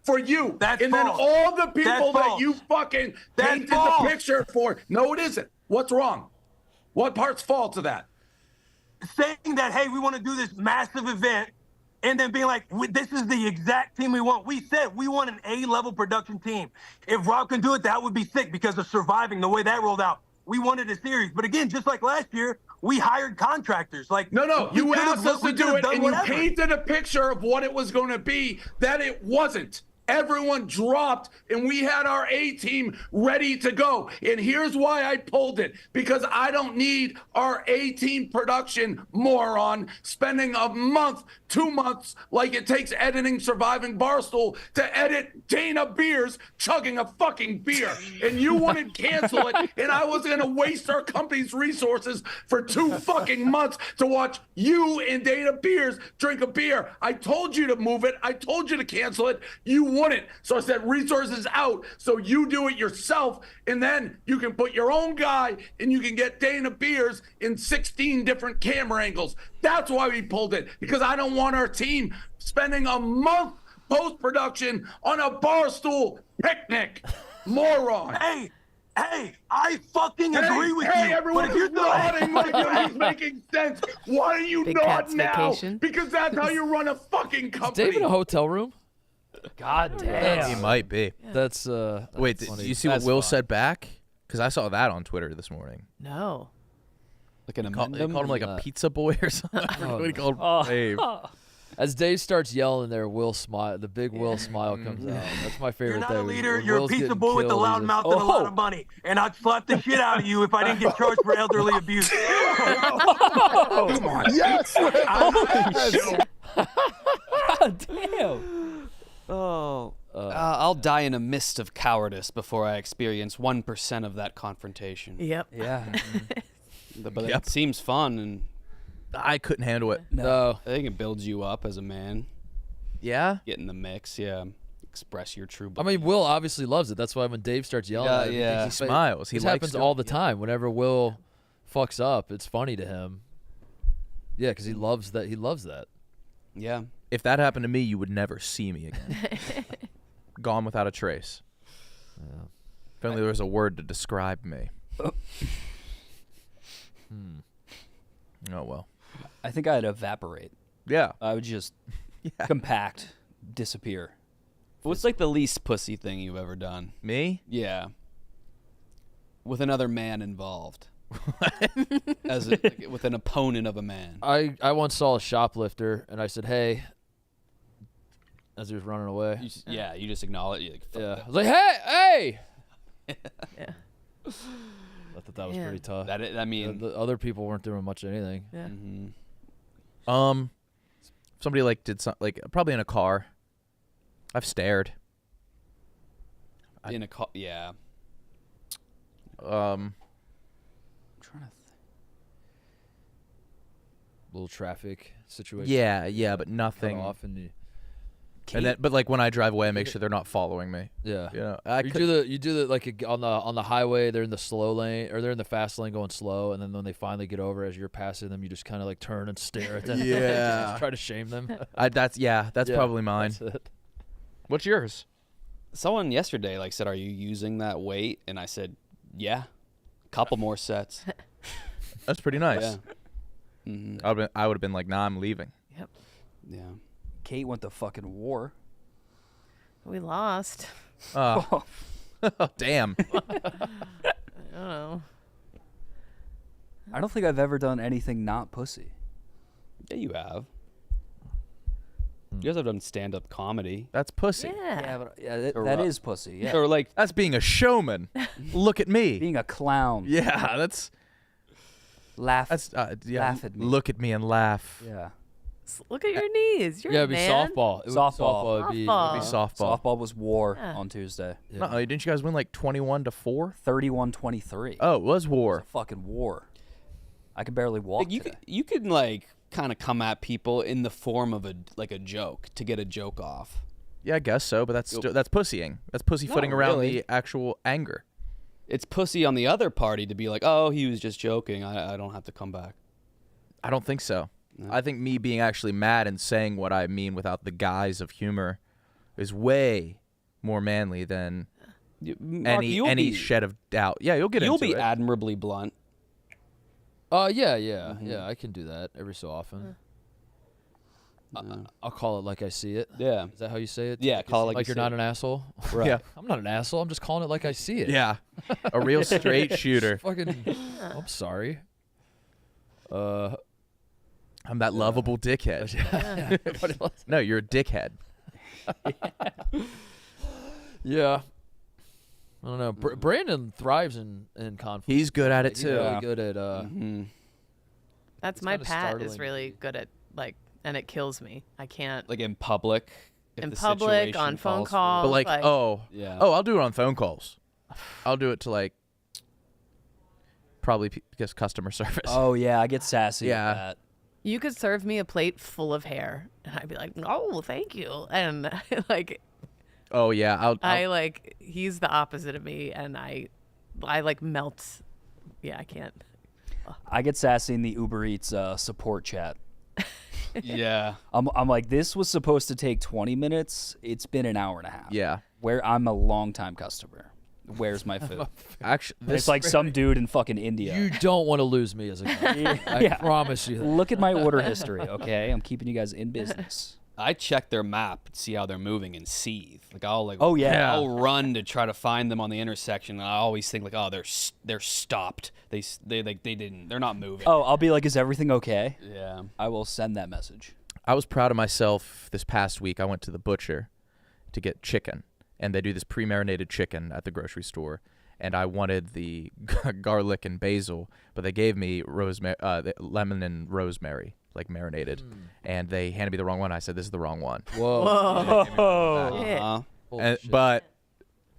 For you. That's and false. Then all the people That's that you fucking That's painted false. the picture for. No, it isn't. What's wrong? What part's false to that? saying that, hey, we want to do this massive event, and then being like, this is the exact team we want. We said we want an A-level production team. If Rob can do it, that would be sick because of Surviving, the way that rolled out. We wanted a series. But again, just like last year, we hired contractors. Like No, you asked us to do it, and you whatever. painted a picture of what it was going to be that it wasn't. Everyone dropped, and we had our A team ready to go. And here's why I pulled it, because I don't need our A team production moron spending a month, 2 months, like it takes editing Surviving Barstool to edit Dana Beers chugging a fucking beer. And you wouldn't cancel it, and I was going to waste our company's resources for 2 fucking months to watch you and Dana Beers drink a beer. I told you to move it. I told you to cancel it. You wouldn't. So I said resources out, so you do it yourself, and then you can put your own guy and you can get Dana Beers in 16 different camera angles. That's why we pulled it, because I don't want our team spending a month post-production on a Barstool picnic. Moron. Hey, I fucking agree with hey, you. Everyone is nodding like it's making sense. Why do you Big nod Cat's now? Vacation. Because that's how you run a fucking company. Dave in a hotel room? God damn. He might be. That's Wait, funny. did you see what That's Will fine. said back? Because I saw that on Twitter this morning. No. Like an They called amendment? him like a pizza boy or something. What he called Dave. As Dave starts yelling there, Will smile. The big Will smile comes out. That's my favorite You're not thing. a leader. When You're a Will's pizza getting boy with a killed, loud he's just- mouth and a lot of money. And I'd slap the shit out of you if I didn't get charged for elderly abuse. Come on. Yes. Damn. Oh. I'll die in a mist of cowardice before I experience 1% of that confrontation. Yep. Yeah. But Yep. it seems fun, and I couldn't handle it. No. I think it builds you up as a man. Yeah? Get in the mix, yeah. Express your true. I mean, Will obviously loves it. That's why when Dave starts yelling, Yeah, at him, yeah. He smiles. He This likes happens to. all the time. Whenever Will fucks up, it's funny to him. Yeah, because he loves that. He loves that. Yeah. If that happened to me, you would never see me again. Gone without a trace. If only there was a word to describe me. Oh, well. I think I'd evaporate. Yeah. I would just compact, disappear. What's like the least pussy thing you've ever done? Me? Yeah. With another man involved. As a, like, with an opponent of a man. I once saw a shoplifter, and I said, "Hey," as he was running away. You just, you just acknowledge. You're like, fuck Yeah, that. I was like, "Hey!" Yeah. I thought that was Yeah. pretty tough. I mean, The other people weren't doing much of anything. Yeah. Somebody like did some like probably in a car. I've stared. in a car. Yeah. I'm trying to Little traffic situation. Yeah, but Cut nothing. off and And then, but like when I drive away, I make sure they're not following me. yeah. You know, You do the like on the highway, they're in the slow lane or they're in the fast lane going slow, and then when they finally get over as you're passing them, you just kind of like turn and stare at them. Yeah. Just try to shame them. that's Yeah, probably mine. That's it. What's yours? Someone yesterday like said, "Are you using that weight?" And I said, "Yeah, couple more sets." That's pretty nice. Yeah. Mm-hmm. I would have been like, nah, I'm leaving. Yep. Yeah. Kate went to fucking war. We lost. Oh, damn. I don't know. I don't think I've ever done anything not pussy. Yeah, you have. You guys have done stand-up comedy. That's pussy. Yeah. But that Or, is pussy. Yeah. Or like, That's being a showman. Look at me. Being a clown. Yeah, that's Laugh. yeah. Laugh at me. Look at me and laugh. Yeah. Look at your knees. You're Yeah, a it'd be man. softball. It would be Softball. softball. It'd be Softball. It'd be softball. Softball was war Yeah. on Tuesday. Yeah. No, didn't you guys win like 21-4? 31-23. Oh, it was It was war. a fucking war. I could barely walk you today. you could like kind of come at people in the form of a joke to get a joke off. Yeah, I guess so, but that's that's pussying. That's pussyfooting Not around really. the actual anger. It's pussy on the other party to be like, "Oh, he was just joking. I don't have to come back." I don't think so. No. I think me being actually mad and saying what I mean without the guise of humor is way more manly than Mark, you'll any be, shed of doubt. Yeah, you'll get You'll into be it. admirably blunt. Yeah. I can do that every so often. Yeah. I'll call it like I see it. Yeah. Is that how you say it? Yeah, call it like you you're see not it. an asshole. Right. Yeah. I'm not an asshole. I'm just calling it like I see it. Yeah, a real straight shooter. Fucking. I'm sorry. I'm that lovable dickhead. No, you're a dickhead. Yeah. I don't know. Brandon thrives in conflict. He's good at it He's too. really good at. That's It's my kinda Pat is startling. really good at like, and it kills me. I can't Like in public. if in the public situation on phone calls for it. calls. But like, Yeah. I'll do it on phone calls. I'll do it to like probably because customer service. Oh, yeah. I get sassy Yeah. at that. you could serve me a plate full of hair, and I'd be like, "Oh, thank you," and like. Oh yeah, I like he's the opposite of me, and I like melt. Yeah, I can't. I get sassy in the Uber Eats support chat. Yeah. I'm like, this was supposed to take 20 minutes. It's been an hour and a half. yeah. Where I'm a long-time customer. Where's my food? Actually, And it's like some dude in fucking India. You don't want to lose me as a guy. I Yeah. promise you that. Look at my order history, okay? I'm keeping you guys in business. I check their map to see how they're moving and seethe. Like I'll like Oh, yeah. I'll run to try to find them on the intersection. And I always think like, oh, they're stopped. They're not moving. Oh, I'll be like, is everything okay? Yeah. I will send that message. I was proud of myself this past week. I went to the butcher to get chicken, and they do this pre-marinated chicken at the grocery store. And I wanted the garlic and basil, but they gave me the lemon and rosemary, like marinated. And they handed me the wrong one. I said, "This is the wrong one." Whoa. Oh. Yeah. Holy shit. But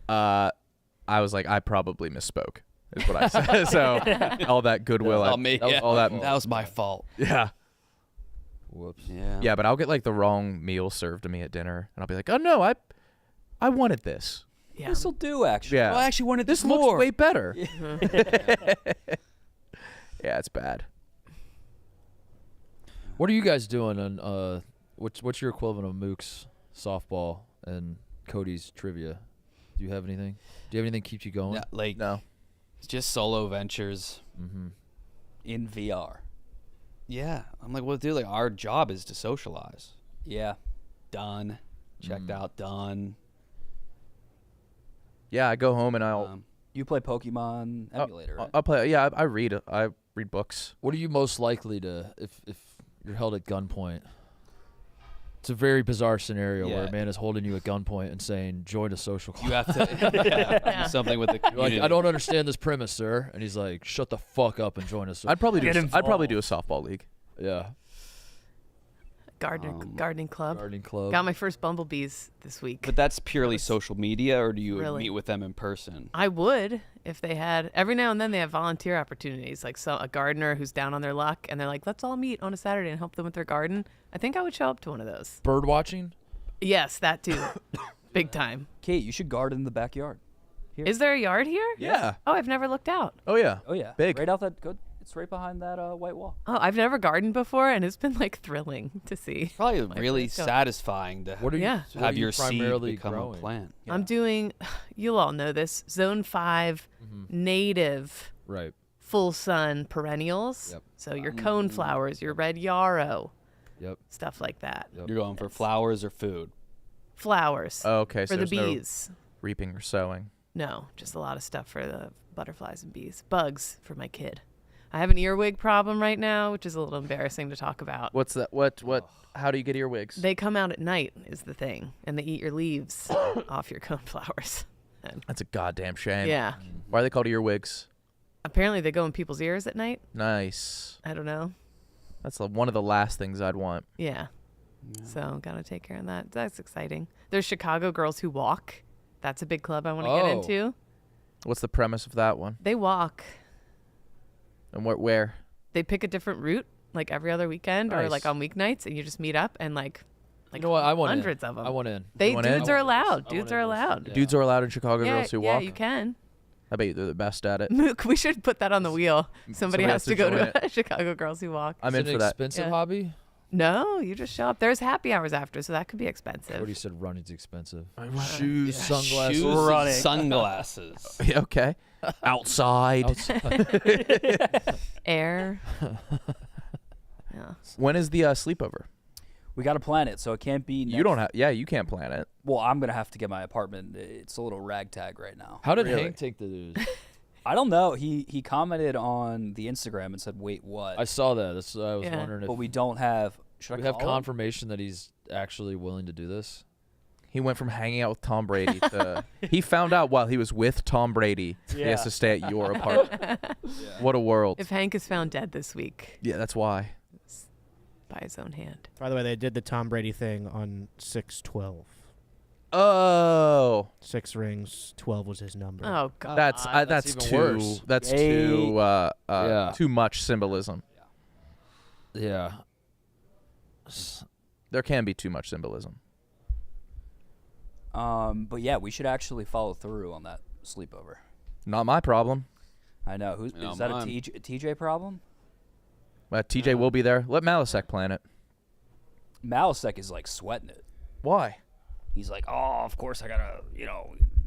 I was like, I probably misspoke, is what I said. So all that goodwill, All me. that was Yeah. all that, That was my fault. yeah. Whoops. Yeah. Yeah, but I'll get like the wrong meal served to me at dinner, and I'll be like, "Oh no, I wanted this. Yeah. This'll do, actually. Yeah, Well, I actually wanted this more. looks way better." Yeah, it's bad. What are you guys doing on what's your equivalent of Mook's softball and Cody's trivia? Do you have anything? Do you have anything that keeps you going? Yeah, like No, it's just solo ventures. Mm-hmm. In VR. Yeah. I'm like, well, dude, like our job is to socialize. Yeah. Done. Checked out. Done. yeah, I go home and I'll You play Pokemon emulator, right? I'll play. Yeah, I read books. What are you most likely to if you're held at gunpoint It's a very bizarre scenario where Yeah. a man is holding you at gunpoint and saying, "Join a social club." You have to do something with the You're community. like, I don't understand this premise, sir. And he's like, "Shut the fuck up and join a social." I'd probably do. Get I'd probably involved. do a softball league. Yeah. Gardening club. Gardening club. Got my first bumblebees this week. But that's purely social media, or do you Really? meet with them in person? I would if they had. Every now and then they have volunteer opportunities, like a gardener who's down on their luck, and they're like, "Let's all meet on a Saturday and help them with their garden." I think I would show up to one of those. Bird watching. Yes, that too, big time. Kate, you should garden in the backyard. Is there a yard here? Yeah. Oh, I've never looked out. Oh yeah. Oh yeah, Big. right out that good. It's right behind that white wall. Oh, I've never gardened before, and it's been like thrilling to see. Probably Like, really let's go. satisfying to What are you? Yeah. what are have you your seed primarily become growing? a plant. I'm doing. You'll all know this. Zone 5 native Right. full sun perennials. Yep. So your cone flowers, your red yarrow, Yep. stuff like that. Yep. You're going for flowers or food? Flowers Oh, okay. for so the there's no bees. reaping or sowing. No, just a lot of stuff for the butterflies and bees. Bugs for my kid. I have an earwig problem right now, which is a little embarrassing to talk about. What's that? What? How do you get earwigs? They come out at night is the thing, and they eat your leaves off your cone flowers. And That's a goddamn shame. yeah, Why are they called earwigs? apparently they go in people's ears at night. Nice. I don't know. That's one of the last things I'd want. Yeah. So gotta take care of that. That's exciting. There's Chicago Girls Who Walk. That's a big club I want to get Oh. into. What's the premise of that one? They walk. And where? They pick a different route like every other weekend or Nice. like on weeknights, and you just meet up and like You know what? I want hundreds in. of them. I want in. They want in? dudes I are want in. allowed. I Dudes want are in this. allowed. Yeah. Dudes are allowed in Chicago Yeah, Girls Who yeah, Walk. you can. I bet they're the best at it. Mook, we should put that on the wheel. Somebody has to go join to Chicago Girls Who Walk. I'm Is in it for an that. expensive Yeah. hobby? No, you just show up. There's happy hours after, so that could be expensive. What you said running's expensive. Shoes, Sunglasses. Shoes and Running. sunglasses. Yeah, okay. Outside. Air. Yeah. When is the sleepover? We got to plan it, so it can't be. You don't have. Yeah, you can't plan it. Well, I'm gonna have to get my apartment. It's a little ragtag right now. How did Really? Hank take the news? I don't know. He commented on the Instagram and said, "Wait, what?" I saw that. That's I was Yeah. wondering if but we don't have. Should we I have call him? confirmation that he's actually willing to do this. He went from hanging out with Tom Brady to. He found out while he was with Tom Brady, he has Yeah. to stay at your apartment. What a world. If Hank is found dead this week Yeah, that's why. by his own hand. By the way, they did the Tom Brady thing on 6/12. Oh, 6 rings, 12 was his number. Oh God. that's that's too even worse. that's Yay. too Yeah. too much symbolism. Yeah. There can be too much symbolism. But yeah, we should actually follow through on that sleepover. Not my problem. I know. Who's No, is that? mine. A TJ problem? TJ will be there. Let Malasek plan it. Malasek is like sweating it. Why? He's like, "Oh, of course I gotta.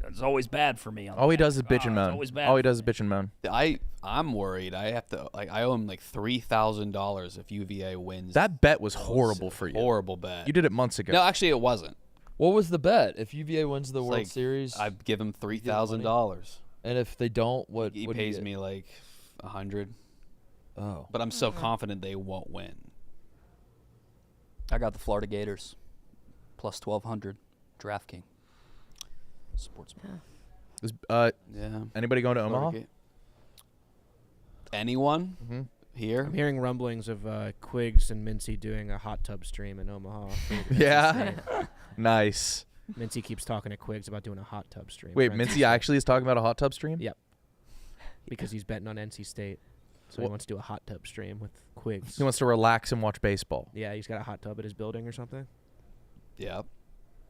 It's always bad for me." On All the he does is back. bitch and Oh, it's moan. always bad All he for does is bitch and moan. I'm worried. I have to I owe him like $3,000 if UVA wins. That bet was That was horrible a for you. Horrible bet. You did it months ago. No, actually, it wasn't. What was the bet? If UVA wins the It's World like, Series, I'd give him $3,000. and if they don't, what? He what do you pays get? me like 100, Oh. but I'm so confident they won't win. I got the Florida Gators plus 1,200 DraftKings. Sportsman. Is, Yeah. anybody going to Omaha? Anyone Mhm. here? I'm hearing rumblings of Quiggs and Mincy doing a hot tub stream in Omaha. for Yeah. NC Nice. State. Mincy keeps talking to Quiggs about doing a hot tub stream. Wait, for NC Mincy State actually is talking about a hot tub stream? Yeah. because he's betting on NC State. So he wants to do a hot tub stream with Quiggs. He wants to relax and watch baseball. Yeah, he's got a hot tub at his building or something. Yep.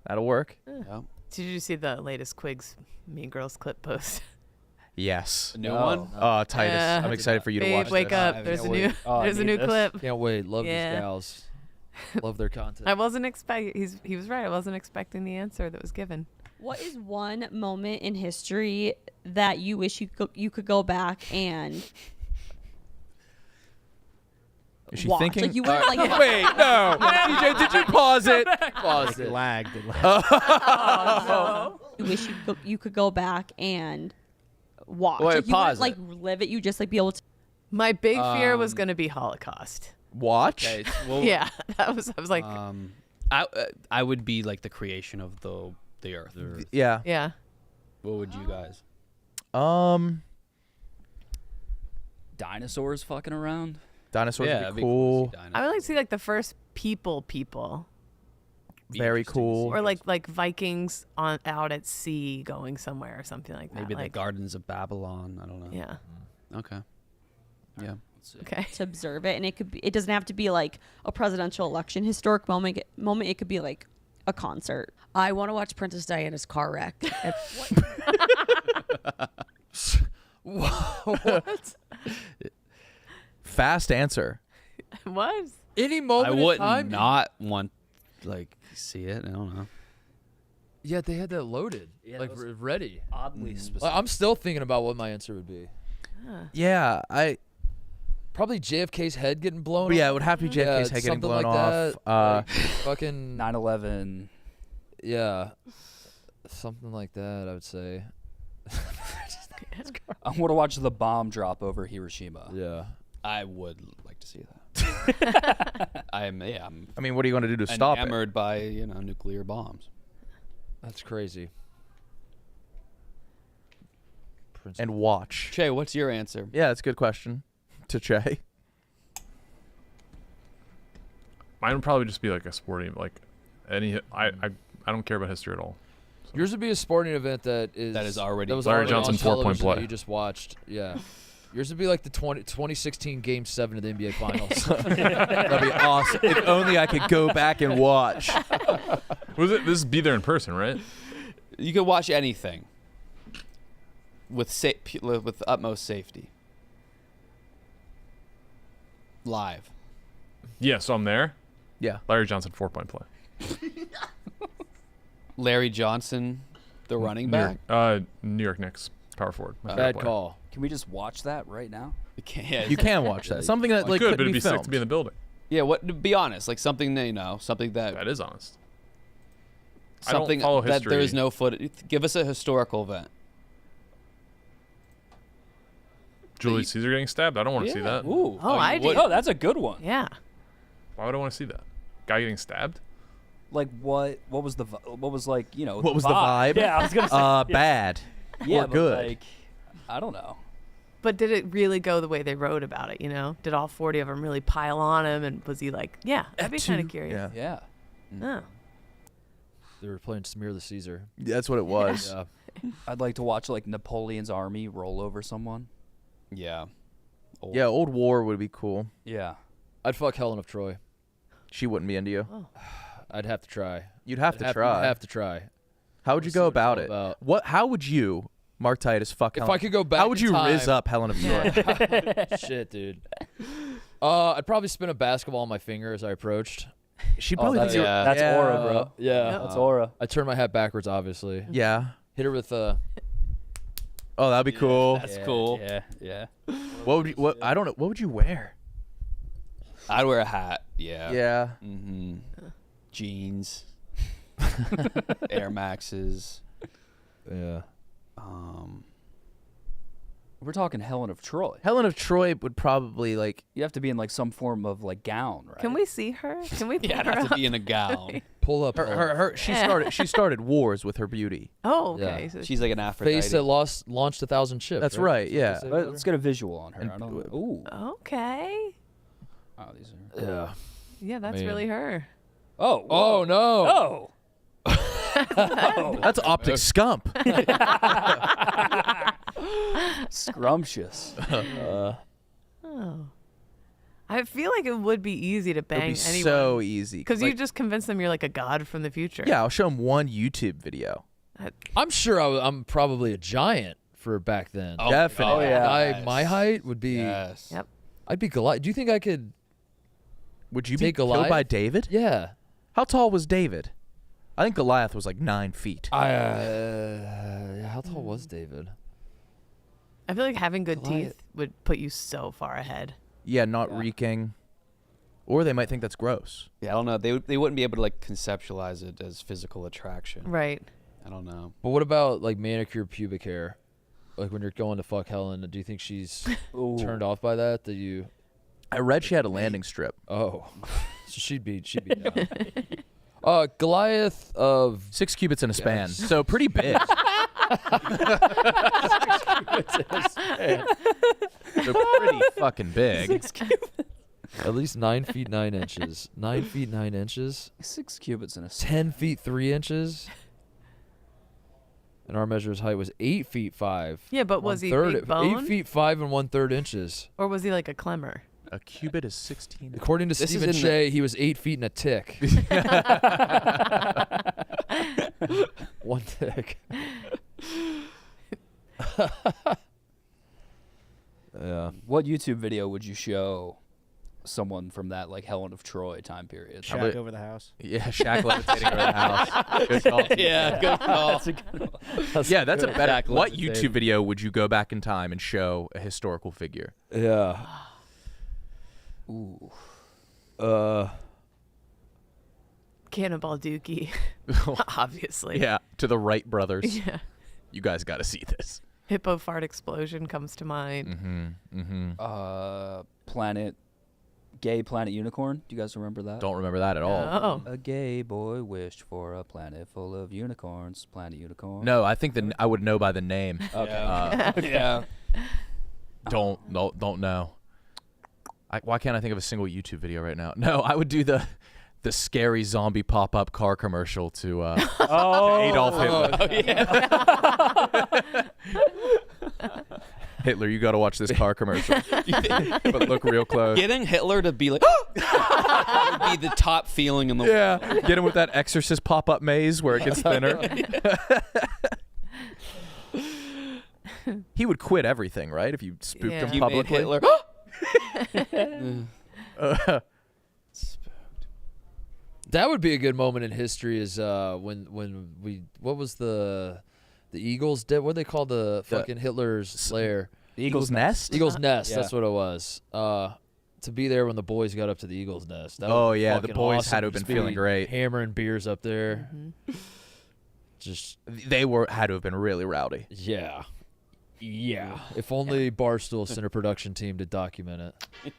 That'll work. Yep. Did you see the latest Quigs Mean Girls clip post? Yes. A new one? Oh, Titus. Yeah. I'm excited for you to Babe, watch wake this. up. I There's a can't new wait. Oh, I there's a need new this. clip. Can't wait. Love Yeah. these gals. Love their content. I wasn't expecting. He was right. I wasn't expecting the answer that was given. What is one moment in history that you wish you could go back and Is she watch? thinking? Like you wouldn't like Wait, no. DJ, did you pause it? Pause It it. lagged. you wish you could go back and watch. Wait, like you pause wouldn't, like live it. You just like be able to. My big fear was going to be Holocaust. Watch? Okay. Well, Yeah, I was like, I would be like the creation of the earth. Yeah. Yeah. What would you guys? Dinosaurs fucking around. Dinosaurs Yeah, would it'd be be cool cool. to see I would like to see like the first people. Very cool. Or like Vikings out at sea going somewhere or something like that. Maybe the like, Gardens of Babylon. I don't know. Yeah. Okay. Yeah. Okay. To observe it, and it doesn't have to be like a presidential election historic moment. It could be like a concert. I want to watch Princess Diana's car wreck. What? Fast answer. What? Any I moment in would time? not want like see it. I don't know. Yeah, they had that loaded, like that was ready. Oddly specific. Like, I'm still thinking about what my answer would be. Yeah, Probably JFK's head getting blown. yeah, off. it would have to be Yeah, JFK's head getting something blown like off. that. Like, fucking 9/11. yeah, something like that. I would say. I want to watch the bomb drop over Hiroshima. Yeah. I would like to see that. I'm I mean, what are you going to do to stop it? enamored by nuclear bombs. That's crazy. And watch. Che, what's your answer? Yeah, that's a good question. To Che. Mine would probably just be like a sporting, like any. I don't care about history at all. Yours would be a sporting event that is already- that was Larry already on Johnson 4-point television that play. you just watched. Yeah. Yours would be like the 2016 Game 7 of the NBA Finals. That'd be awesome. If only I could go back and watch. Was it? This is be there in person, right? You could watch anything with with utmost safety. Live. Yeah, so I'm there. Yeah. Larry Johnson 4-point play. Larry Johnson, the running back. New York Knicks power forward. My Bad favorite player. call. Can we just watch that right now? You can't. You can watch that. Something that like Good, could but it'd be be sick filmed. to be in the building. Yeah. What? To be honest, like something that something that That is honest. I something don't follow that there is history. no footage. Give us a historical event. Julius Caesar getting stabbed. I don't want to see that. Ooh. Oh, I you do. would? Oh, that's a good one. Yeah. Why would I want to see that? Guy getting stabbed? Like what was the what was like, What was the vibe? Yeah, I was going to say Bad. yeah, or but good. like I don't know. But did it really go the way they wrote about it, Did all 40 of them really pile on him? And was he like, yeah, I'd be kind of curious. Yeah. Yeah. Oh. They were playing Smear the Caesar. That's what it was. Yeah. I'd like to watch like Napoleon's army roll over someone. Yeah. Old. Yeah, Old War would be cool. Yeah. I'd fuck Helen of Troy. She wouldn't be into you. I'd have to try. You'd have to I'd try. have to try. How would you Let's see go what it's about all it? about. What? How would you, Mark Titus, fuck If Helen? I could go back How would in you time- rizz up Helen of Troy? Yeah. Shit, dude. I'd probably spin a basketball on my finger as I approached. She'd probably that's- think you're. yeah. That's yeah. aura, bro. Yeah. That's aura. I turned my hat backwards, obviously. Yeah. Hit her with Oh, that'd be cool. That's cool. Yeah, yeah. What would you? What? I don't know. What would you wear? I'd wear a hat. Yeah. Yeah. Mm-hmm. Jeans. Air Maxes. yeah. We're talking Helen of Troy. Helen of Troy would probably like. You have to be in like some form of like gown, right? Can we see her? Can we pull Yeah, I'd her have to up? be in a gown. Pull up Her she started wars with her beauty. Oh, okay. Yeah. So She's like an Aphrodite. face that launched 1,000 ships. That's right. Yeah. Let's get a visual on her. And- I don't know. Ooh. okay. Oh, these are. Yeah. Yeah, that's Man. really her. Oh. Oh no. Oh. That's optic scump. Scrumptious. Oh. I feel like it would be easy to It'd bang be anyone. so easy. Because you just convince them you're like a god from the future. Yeah, I'll show him one YouTube video. I'm sure I'm probably a giant for back then. Oh, Definitely. Oh, yeah. My height would be. Yes. Yep. I'd be Goliath. Do you think I could? Would you be Take killed Goliath? by David? Yeah. How tall was David? I think Goliath was like 9 feet. How tall was David? I feel like having good Goliath. teeth would put you so far ahead. Yeah, not reeking. Or they might think that's gross. Yeah, I don't know. They wouldn't be able to like conceptualize it as physical attraction. Right. I don't know. But what about like manicured pubic hair? Like when you're going to fuck Helen, do you think she's turned off by that? That you? I read she had a landing strip. Oh, so she'd be down. Goliath of 6 cubits in a span. So pretty big. So pretty fucking big. at least 9 feet 9 inches. 9 feet 9 inches. 6 cubits in a 10 feet 3 inches. And our measurer's height was 8 feet 5. Yeah, but was he 1/3 big bone? 8 feet 5 and 1/3 inches. Or was he like a clemmer? A cubit is 16. According to This is Stephen in the- Shea, he was 8 feet and a tick. 1 tick. Yeah. What YouTube video would you show someone from that like Helen of Troy time period? Shaq over the house. Yeah, Shaq levitating over the house. Good call. Yeah, good call. Yeah, that's a better. Shaq What levitating. YouTube video would you go back in time and show a historical figure? Yeah. Ooh. Cannonball Dookie. Obviously. Yeah, to the Wright brothers. Yeah. You guys got to see this. Hippo fart explosion comes to mind. Gay Planet Unicorn. Do you guys remember that? Don't remember that at all. Oh. A gay boy wished for a planet full of unicorns. Planet Unicorn. No, I think I would know by the name. Okay. Yeah. Don't know. Why can't I think of a single YouTube video right now? No, I would do the scary zombie pop-up car commercial to Adolf Hitler. Hitler, you got to watch this car commercial. But look real close. Getting Hitler to be like, that would be the top feeling in the world. Yeah, get him with that Exorcist pop-up maze where it gets thinner. He would quit everything, right? If you spooked Yeah. him You made publicly. Hitler. That would be a good moment in history is when we what was the Eagles did what they call the fucking Hitler's lair? The Eagle's Nest. Eagle's Nest, Yeah. that's what it was. To be there when the boys got up to the Eagle's Nest. That Oh, would be yeah, the fucking boys awesome. had to have Just been feeling be great. Hammering beers up there. Just They had to have been really rowdy. yeah. Yeah. If only Barstool sent a production team to document it.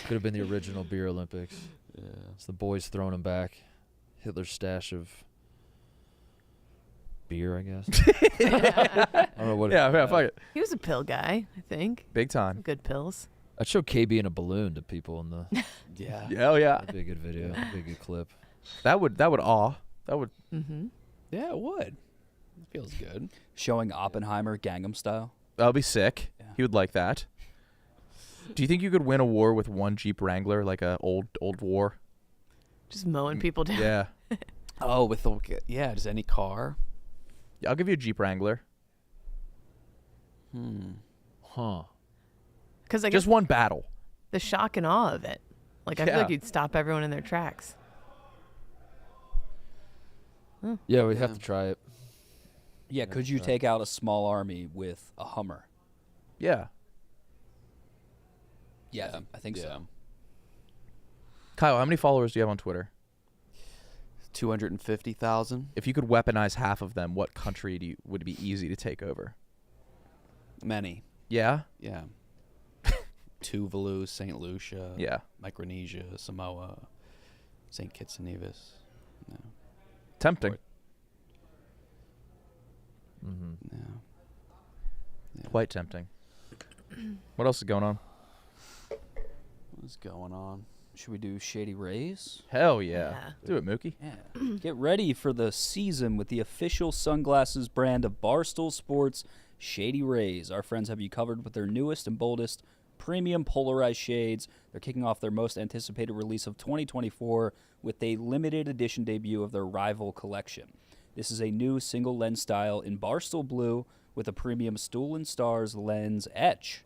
Could have been the original beer Olympics. Yeah. It's the boys throwing them back. Hitler's stash of beer, I guess. I don't know what. Yeah, fuck it. He was a pill guy, I think. Big time. Good pills. I'd show KB in a balloon to people in the. Yeah. Hell yeah. That'd be a good video. That'd be a good clip. That would awe. That would. Mm-hmm. Yeah, it would. It feels good. Showing Oppenheimer Gangnam Style. That would be sick. Yeah. He would like that. Do you think you could win a war with one Jeep Wrangler, like a old war? Just mowing people down. Yeah. Oh, with the just any car. Yeah, I'll give you a Jeep Wrangler. Huh. Because I guess Just one battle. the shock and awe of it. Like, I feel Yeah. like you'd stop everyone in their tracks. Yeah, we'd have to try it. Yeah, could you take out a small army with a Hummer? Yeah. Yeah, I think so. Kyle, how many followers do you have on Twitter? 250,000. If you could weaponize half of them, what country would it be easy to take over? Many. Yeah? Yeah. Tuvalu, St. Lucia. Yeah. Micronesia, Samoa, St. Kitts and Nevis. No. Tempting. No. Quite tempting. What else is going on? What's going on? Should we do Shady Rays? Hell yeah. Yeah. Do it, Mookie. Yeah. Get ready for the season with the official sunglasses brand of Barstool Sports, Shady Rays. Our friends have you covered with their newest and boldest premium polarized shades. They're kicking off their most anticipated release of 2024 with a limited edition debut of their Rival collection. This is a new single lens style in Barstool Blue with a premium Stool and Stars lens etch.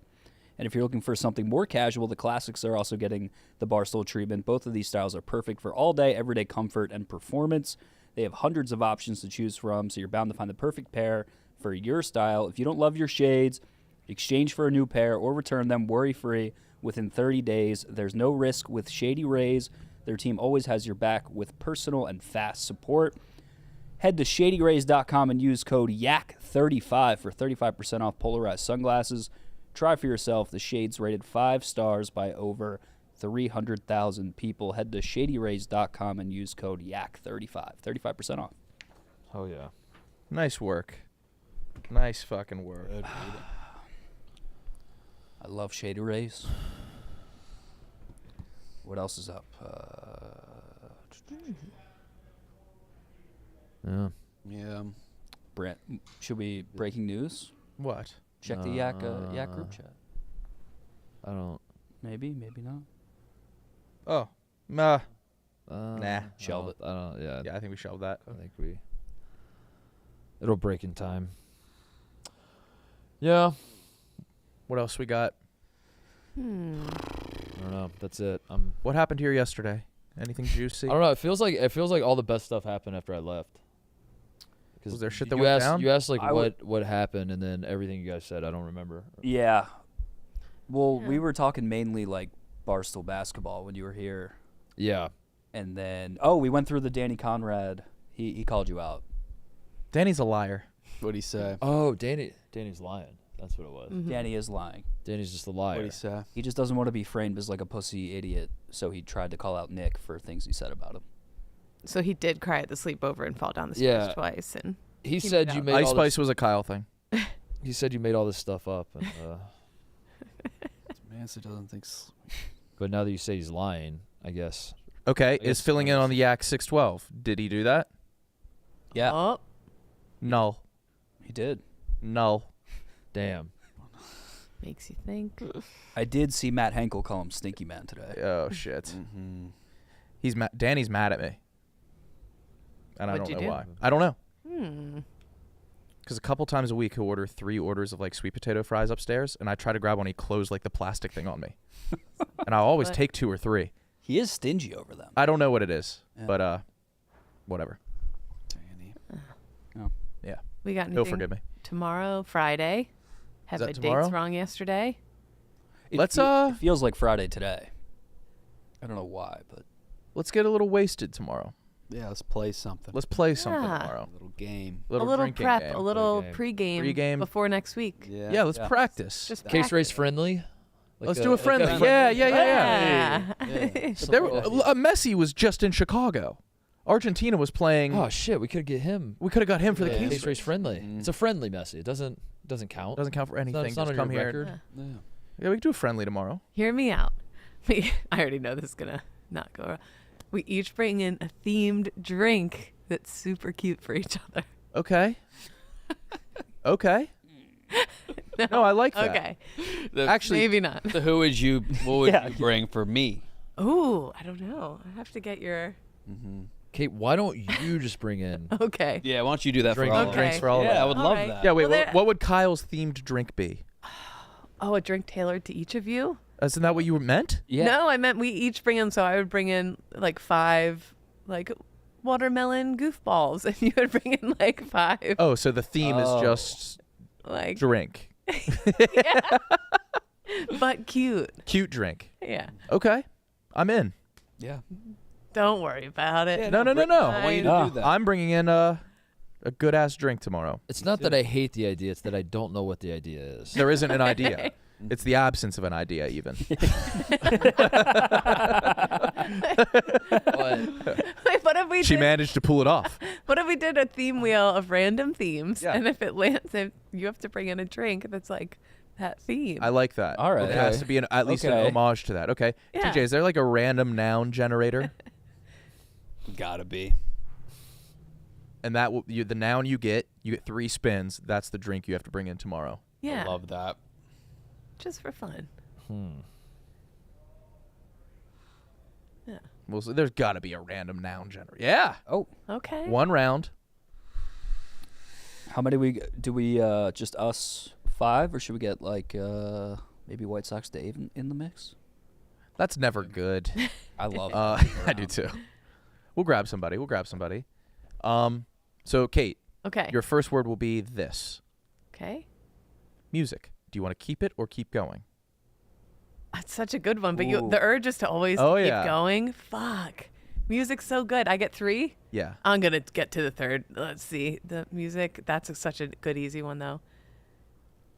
And if you're looking for something more casual, the classics are also getting the Barstool treatment. Both of these styles are perfect for all day, everyday comfort and performance. They have hundreds of options to choose from, so you're bound to find the perfect pair for your style. If you don't love your shades, exchange for a new pair or return them worry-free within 30 days. There's no risk with Shady Rays. Their team always has your back with personal and fast support. Head to shadyrays.com and use code YAK35 for 35% off polarized sunglasses. Try for yourself. The shades rated 5 stars by over 300,000 people. Head to shadyrays.com and use code YAK35. 35% off. Oh yeah. Nice work. Nice fucking work. I love Shady Rays. What else is up? Yeah. Yeah. Brent, should we breaking news? What? Check the Yak group chat. I don't. Maybe not. Oh. Nah. Shelve it. I don't. Yeah. Yeah, I think we shelved that. I think we. It'll break in time. Yeah. What else we got? I don't know. That's it. What happened here yesterday? Anything juicy? I don't know. It feels like all the best stuff happened after I left. Was there shit that you went asked, down? You asked like I what happened, and then everything you guys said, I don't remember. Yeah. Well, we were talking mainly like Barstool basketball when you were here. Yeah. And then, we went through the Danny Conrad. He called you out. Danny's a liar. What'd he say? Oh, Danny's lying. That's what it was. Danny is lying. Danny's just a liar. What'd he say? He just doesn't want to be framed as like a pussy idiot, so he tried to call out Nick for things he said about him. So he did cry at the sleepover and fall down the stairs Yeah. twice. And He said you made Ice all Spice this, was a Kyle thing. He said you made all this stuff up, and, Manson doesn't think. but now that you say he's lying, I guess. Okay, I guess is filling in on the Yak 612. Did he do that? Yeah, Oh, No. he did. No. Damn. makes you think. I did see Matt Henkel call him Stinky Man today. Oh shit. Mm-hmm. He's Danny's mad at me. And I What'd don't you know do? why. I don't know. Hmm. Because a couple times a week he'll order 3 orders of like sweet potato fries upstairs, and I try to grab one, he closed like the plastic thing on me. And I always What? take 2 or 3. He is stingy over them. I don't know what it is, Yeah. but whatever. Danny. Yeah. We got He'll anything forgive me. tomorrow, Friday. Have that my tomorrow? dates wrong yesterday. Let's, It feels like Friday today. I don't know why, but Let's get a little wasted tomorrow. Yeah, let's play something. Let's play something Yeah. tomorrow. A little game. A little drinking prep, game. a little game. pregame, Pre-game. before next week. Yeah, let's Yeah. practice. Just Case practice. race friendly. Let's do a friendly. Yeah. Yeah. Messi was just in Chicago. Argentina was playing. Oh shit, we could get him. We could have got him for the Case case. race friendly. Mm. It's a friendly Messi. It doesn't count. Doesn't count for It's not- anything. it's not Just on come your here. record. Yeah. Yeah, we can do a friendly tomorrow. Hear me out. I already know this is gonna not go wrong. We each bring in a themed drink that's super cute for each other. Okay. Okay. No, I like that. Okay. Actually, Maybe not. So who would you? What would you bring for me? Ooh, I don't know. I have to get your. Mm-hmm. Kate, why don't you just bring in? Okay. Yeah, why don't you do that Drink- for all Okay. drinks for all of Yeah, us. I would All love right. that. Yeah, wait. Well, What would Kyle's themed drink be? Oh, a drink tailored to each of you? Isn't that what you meant? yeah. No, I meant we each bring in. So I would bring in like 5, like watermelon goofballs, and you would bring in like 5, Oh, so the theme is Oh. just like drink. but cute. Cute drink. Yeah. Okay. I'm in. Yeah. Don't worry about it. No. I want you to do that. I'm bringing in a good ass drink tomorrow. It's not that I hate the idea; it's that I don't know what the idea is. There isn't an idea. It's the absence of an idea, even. Wait, what if we She did? managed to pull it off. What if we did a theme wheel of random themes, Yeah. and if it lands, if you have to bring in a drink that's like that theme. I like that. All right. It has to be at least an Okay. homage to that. Okay. Yeah. TJ, is there like a random noun generator? Gotta be. And that will the noun you get 3 spins. That's the drink you have to bring in tomorrow. Yeah, I love that. just for fun. Yeah. Well, so there's got to be a random noun generator. Yeah. Oh, Okay. 1 round. how many do we just us 5, or should we get like maybe White Sox Dave in the mix? That's never good. I love I do too. We'll grab somebody. So Kate, Okay. your first word will be this. Okay. Music. Do you want to keep it or keep going? That's such a good one, but Ooh. the urge is to always Oh, keep yeah. going. Fuck. Music's so good. I get 3. Yeah. I'm gonna get to the 3rd. Let's see. The music. That's such a good, easy one though.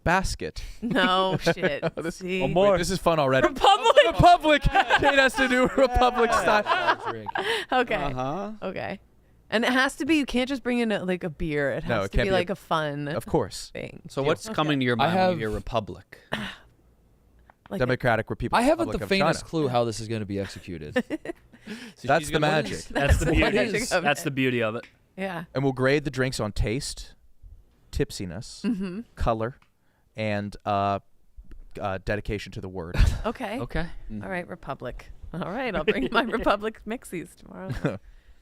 basket. No shit. See? Wait, this is fun already. Republic. Republic. Kate has to do Republic style. Okay. Uh-huh. Okay. And it has to be. You can't just bring in like a beer. It has it to can't be be like a fun Of course. thing. So what's coming to your mind when you hear Republic? Like Democratic Republic. I haven't the of faintest China. clue how this is going to be executed. That's the magic. That's the beauty. magic of That's it. the beauty of it. Yeah. And we'll grade the drinks on taste, tipsiness, color, and dedication to the word. Okay. Okay. All right, Republic. All right, I'll bring my Republic mixies tomorrow.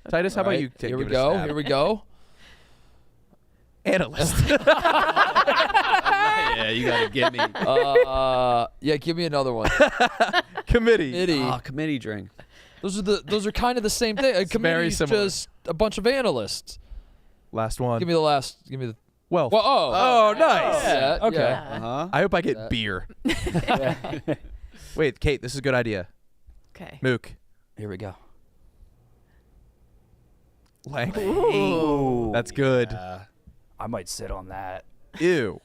Titus, how All about right, you? Here we give it a go. stab? Here we go. Analyst. Yeah, you gotta get me. Yeah, give me another one. Committee. Committee. Oh, committee drink. Those are kind of the same thing. A committee is similar. just a bunch of analysts. Last one. Give me the last. Give me the. Well. Oh, nice. yeah, Okay. yeah. Uh-huh. I hope I get beer. Wait, Kate, this is a good idea. Okay. Mook. Here we go. Length. Ooh. That's good. I might sit on that. Ew.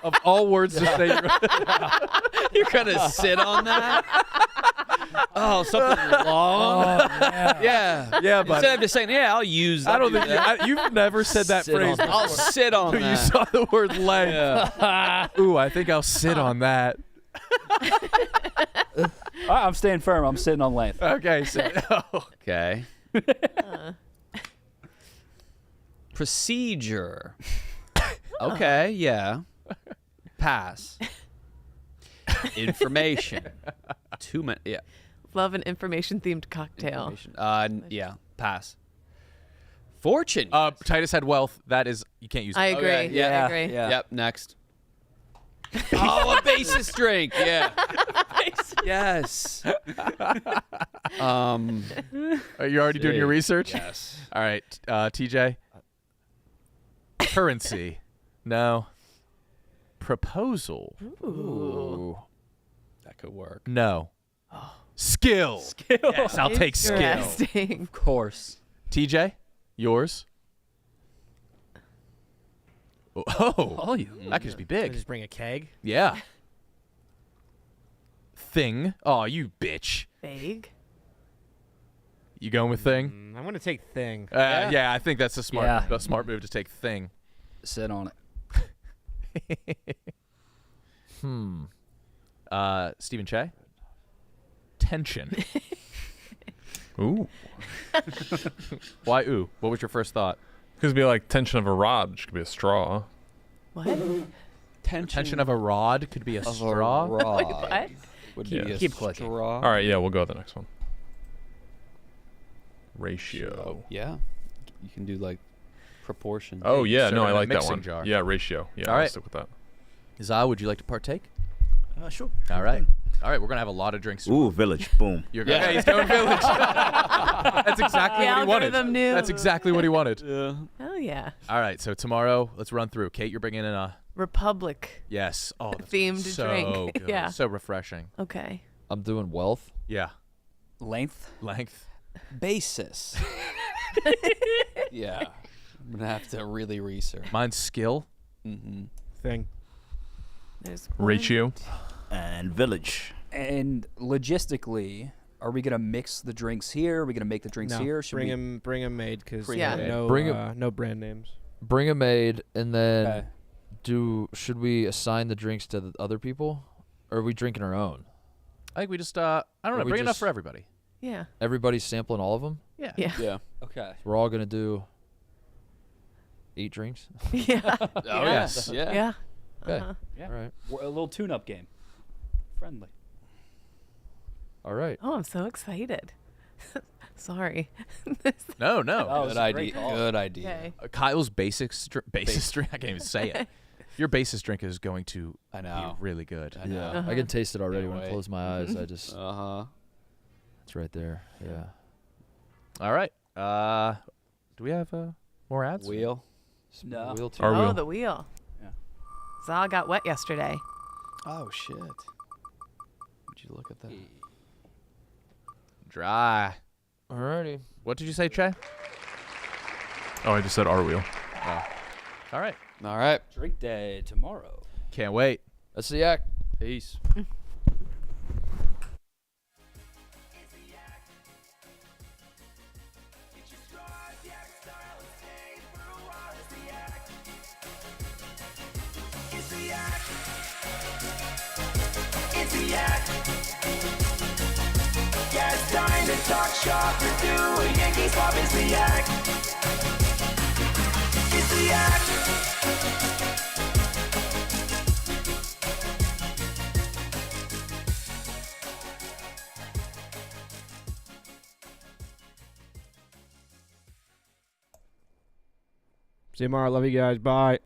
Of all words to say, You're gonna sit on that? Oh, something long. Yeah. yeah, but Instead of just saying, "Yeah, I'll use that." I don't think you've never said that Sit phrase. on that. I'll sit on You that. saw the word length. Ooh, I think I'll sit on that. I'm staying firm. I'm sitting on length. Okay, so Okay. Procedure. Okay, yeah. Pass. Information. 2 minutes. Yeah. Love an information-themed cocktail. Information. Yeah. Pass. Fortune. Titus had wealth. That is, you can't use it. I agree. Okay, yeah. I agree. Yeah. Yep. Next. Oh, a basis drink. Yeah. Yes. Are you already doing your research? Yes. All right, TJ. Currency. No. Proposal. Ooh. That could work. No. Skill. Yes, I'll take skill. Interesting. Of course. TJ, yours. Oh, that could just be big. Just bring a keg. Yeah. Thing. Oh, you bitch. Vague. You going with thing? I'm gonna take thing. Yeah, I think that's a smart, Yeah. move to take thing. Sit on it. Stephen Che. Tension. Ooh. Why ooh? What was your first thought? Could be like tension of a rod, which could be a straw. What? Tension of a rod could be a Of straw. a rod. What? Would Yeah. be a Keep clicking. straw. All right, yeah, we'll go with the next one. Ratio. Yeah. You can do like proportion. Oh yeah, serve no, it I in a like that mixing one. jar. Yeah, ratio. Yeah, All I'll right. stick with that. Za, would you like to partake? Sure. All right. All right, we're going to have a lot of drinks. Ooh, village. Boom. You're going he's going village. That's exactly The what he wanted. algorithm knew. That's exactly what he wanted. Hell yeah. All right, so tomorrow, let's run through. Kate, you're bringing in a Republic yes. Oh, that's themed so drink. good. Yeah. So refreshing. Okay. I'm doing wealth. Yeah. Length. Length. Basis. Yeah. I'm gonna have to really research. Mine's skill. Mm-hmm. Thing. There's Ratio. And village. And logistically, are we gonna mix the drinks here? Are we gonna make the drinks No, here? Should we? bring them made because Yeah. no Bring 'em- no brand names. Bring a maid, and then Okay. should we assign the drinks to the other people, or are we drinking our own? I think we just, I don't know, we bring enough just- for everybody. Yeah. Everybody's sampling all of them. Yeah. Yeah. Yeah. Okay. We're all gonna do 8 drinks. Yeah. Oh yes. Yeah. Yeah. Okay. Uh-huh. Yeah. All right. A little tune-up game. Friendly. All right. Oh, I'm so excited. Sorry. No, no. Oh, Good it's a idea. great call. Good idea. Okay. Kyle's basis drink. I can't even say it. Your basis drink is going to I know. be really good. I know. Uh-huh. I can taste it already Can't when I wait. close my eyes. I just Uh huh. it's right there. Yeah. All right. Do we have more ads? Wheel. No. Wheel too. Our Oh, wheel. the wheel. Yeah. Zal got wet yesterday. Oh shit. Would you look at that? Dry. Alrighty. What did you say, Che? Oh, I just said our wheel. All right. All right. Drink day tomorrow. Can't wait. That's the act. Peace. Yeah, it's time to talk shop or do a Yankees pop. It's the act. It's the act. See you tomorrow. Love you guys. Bye.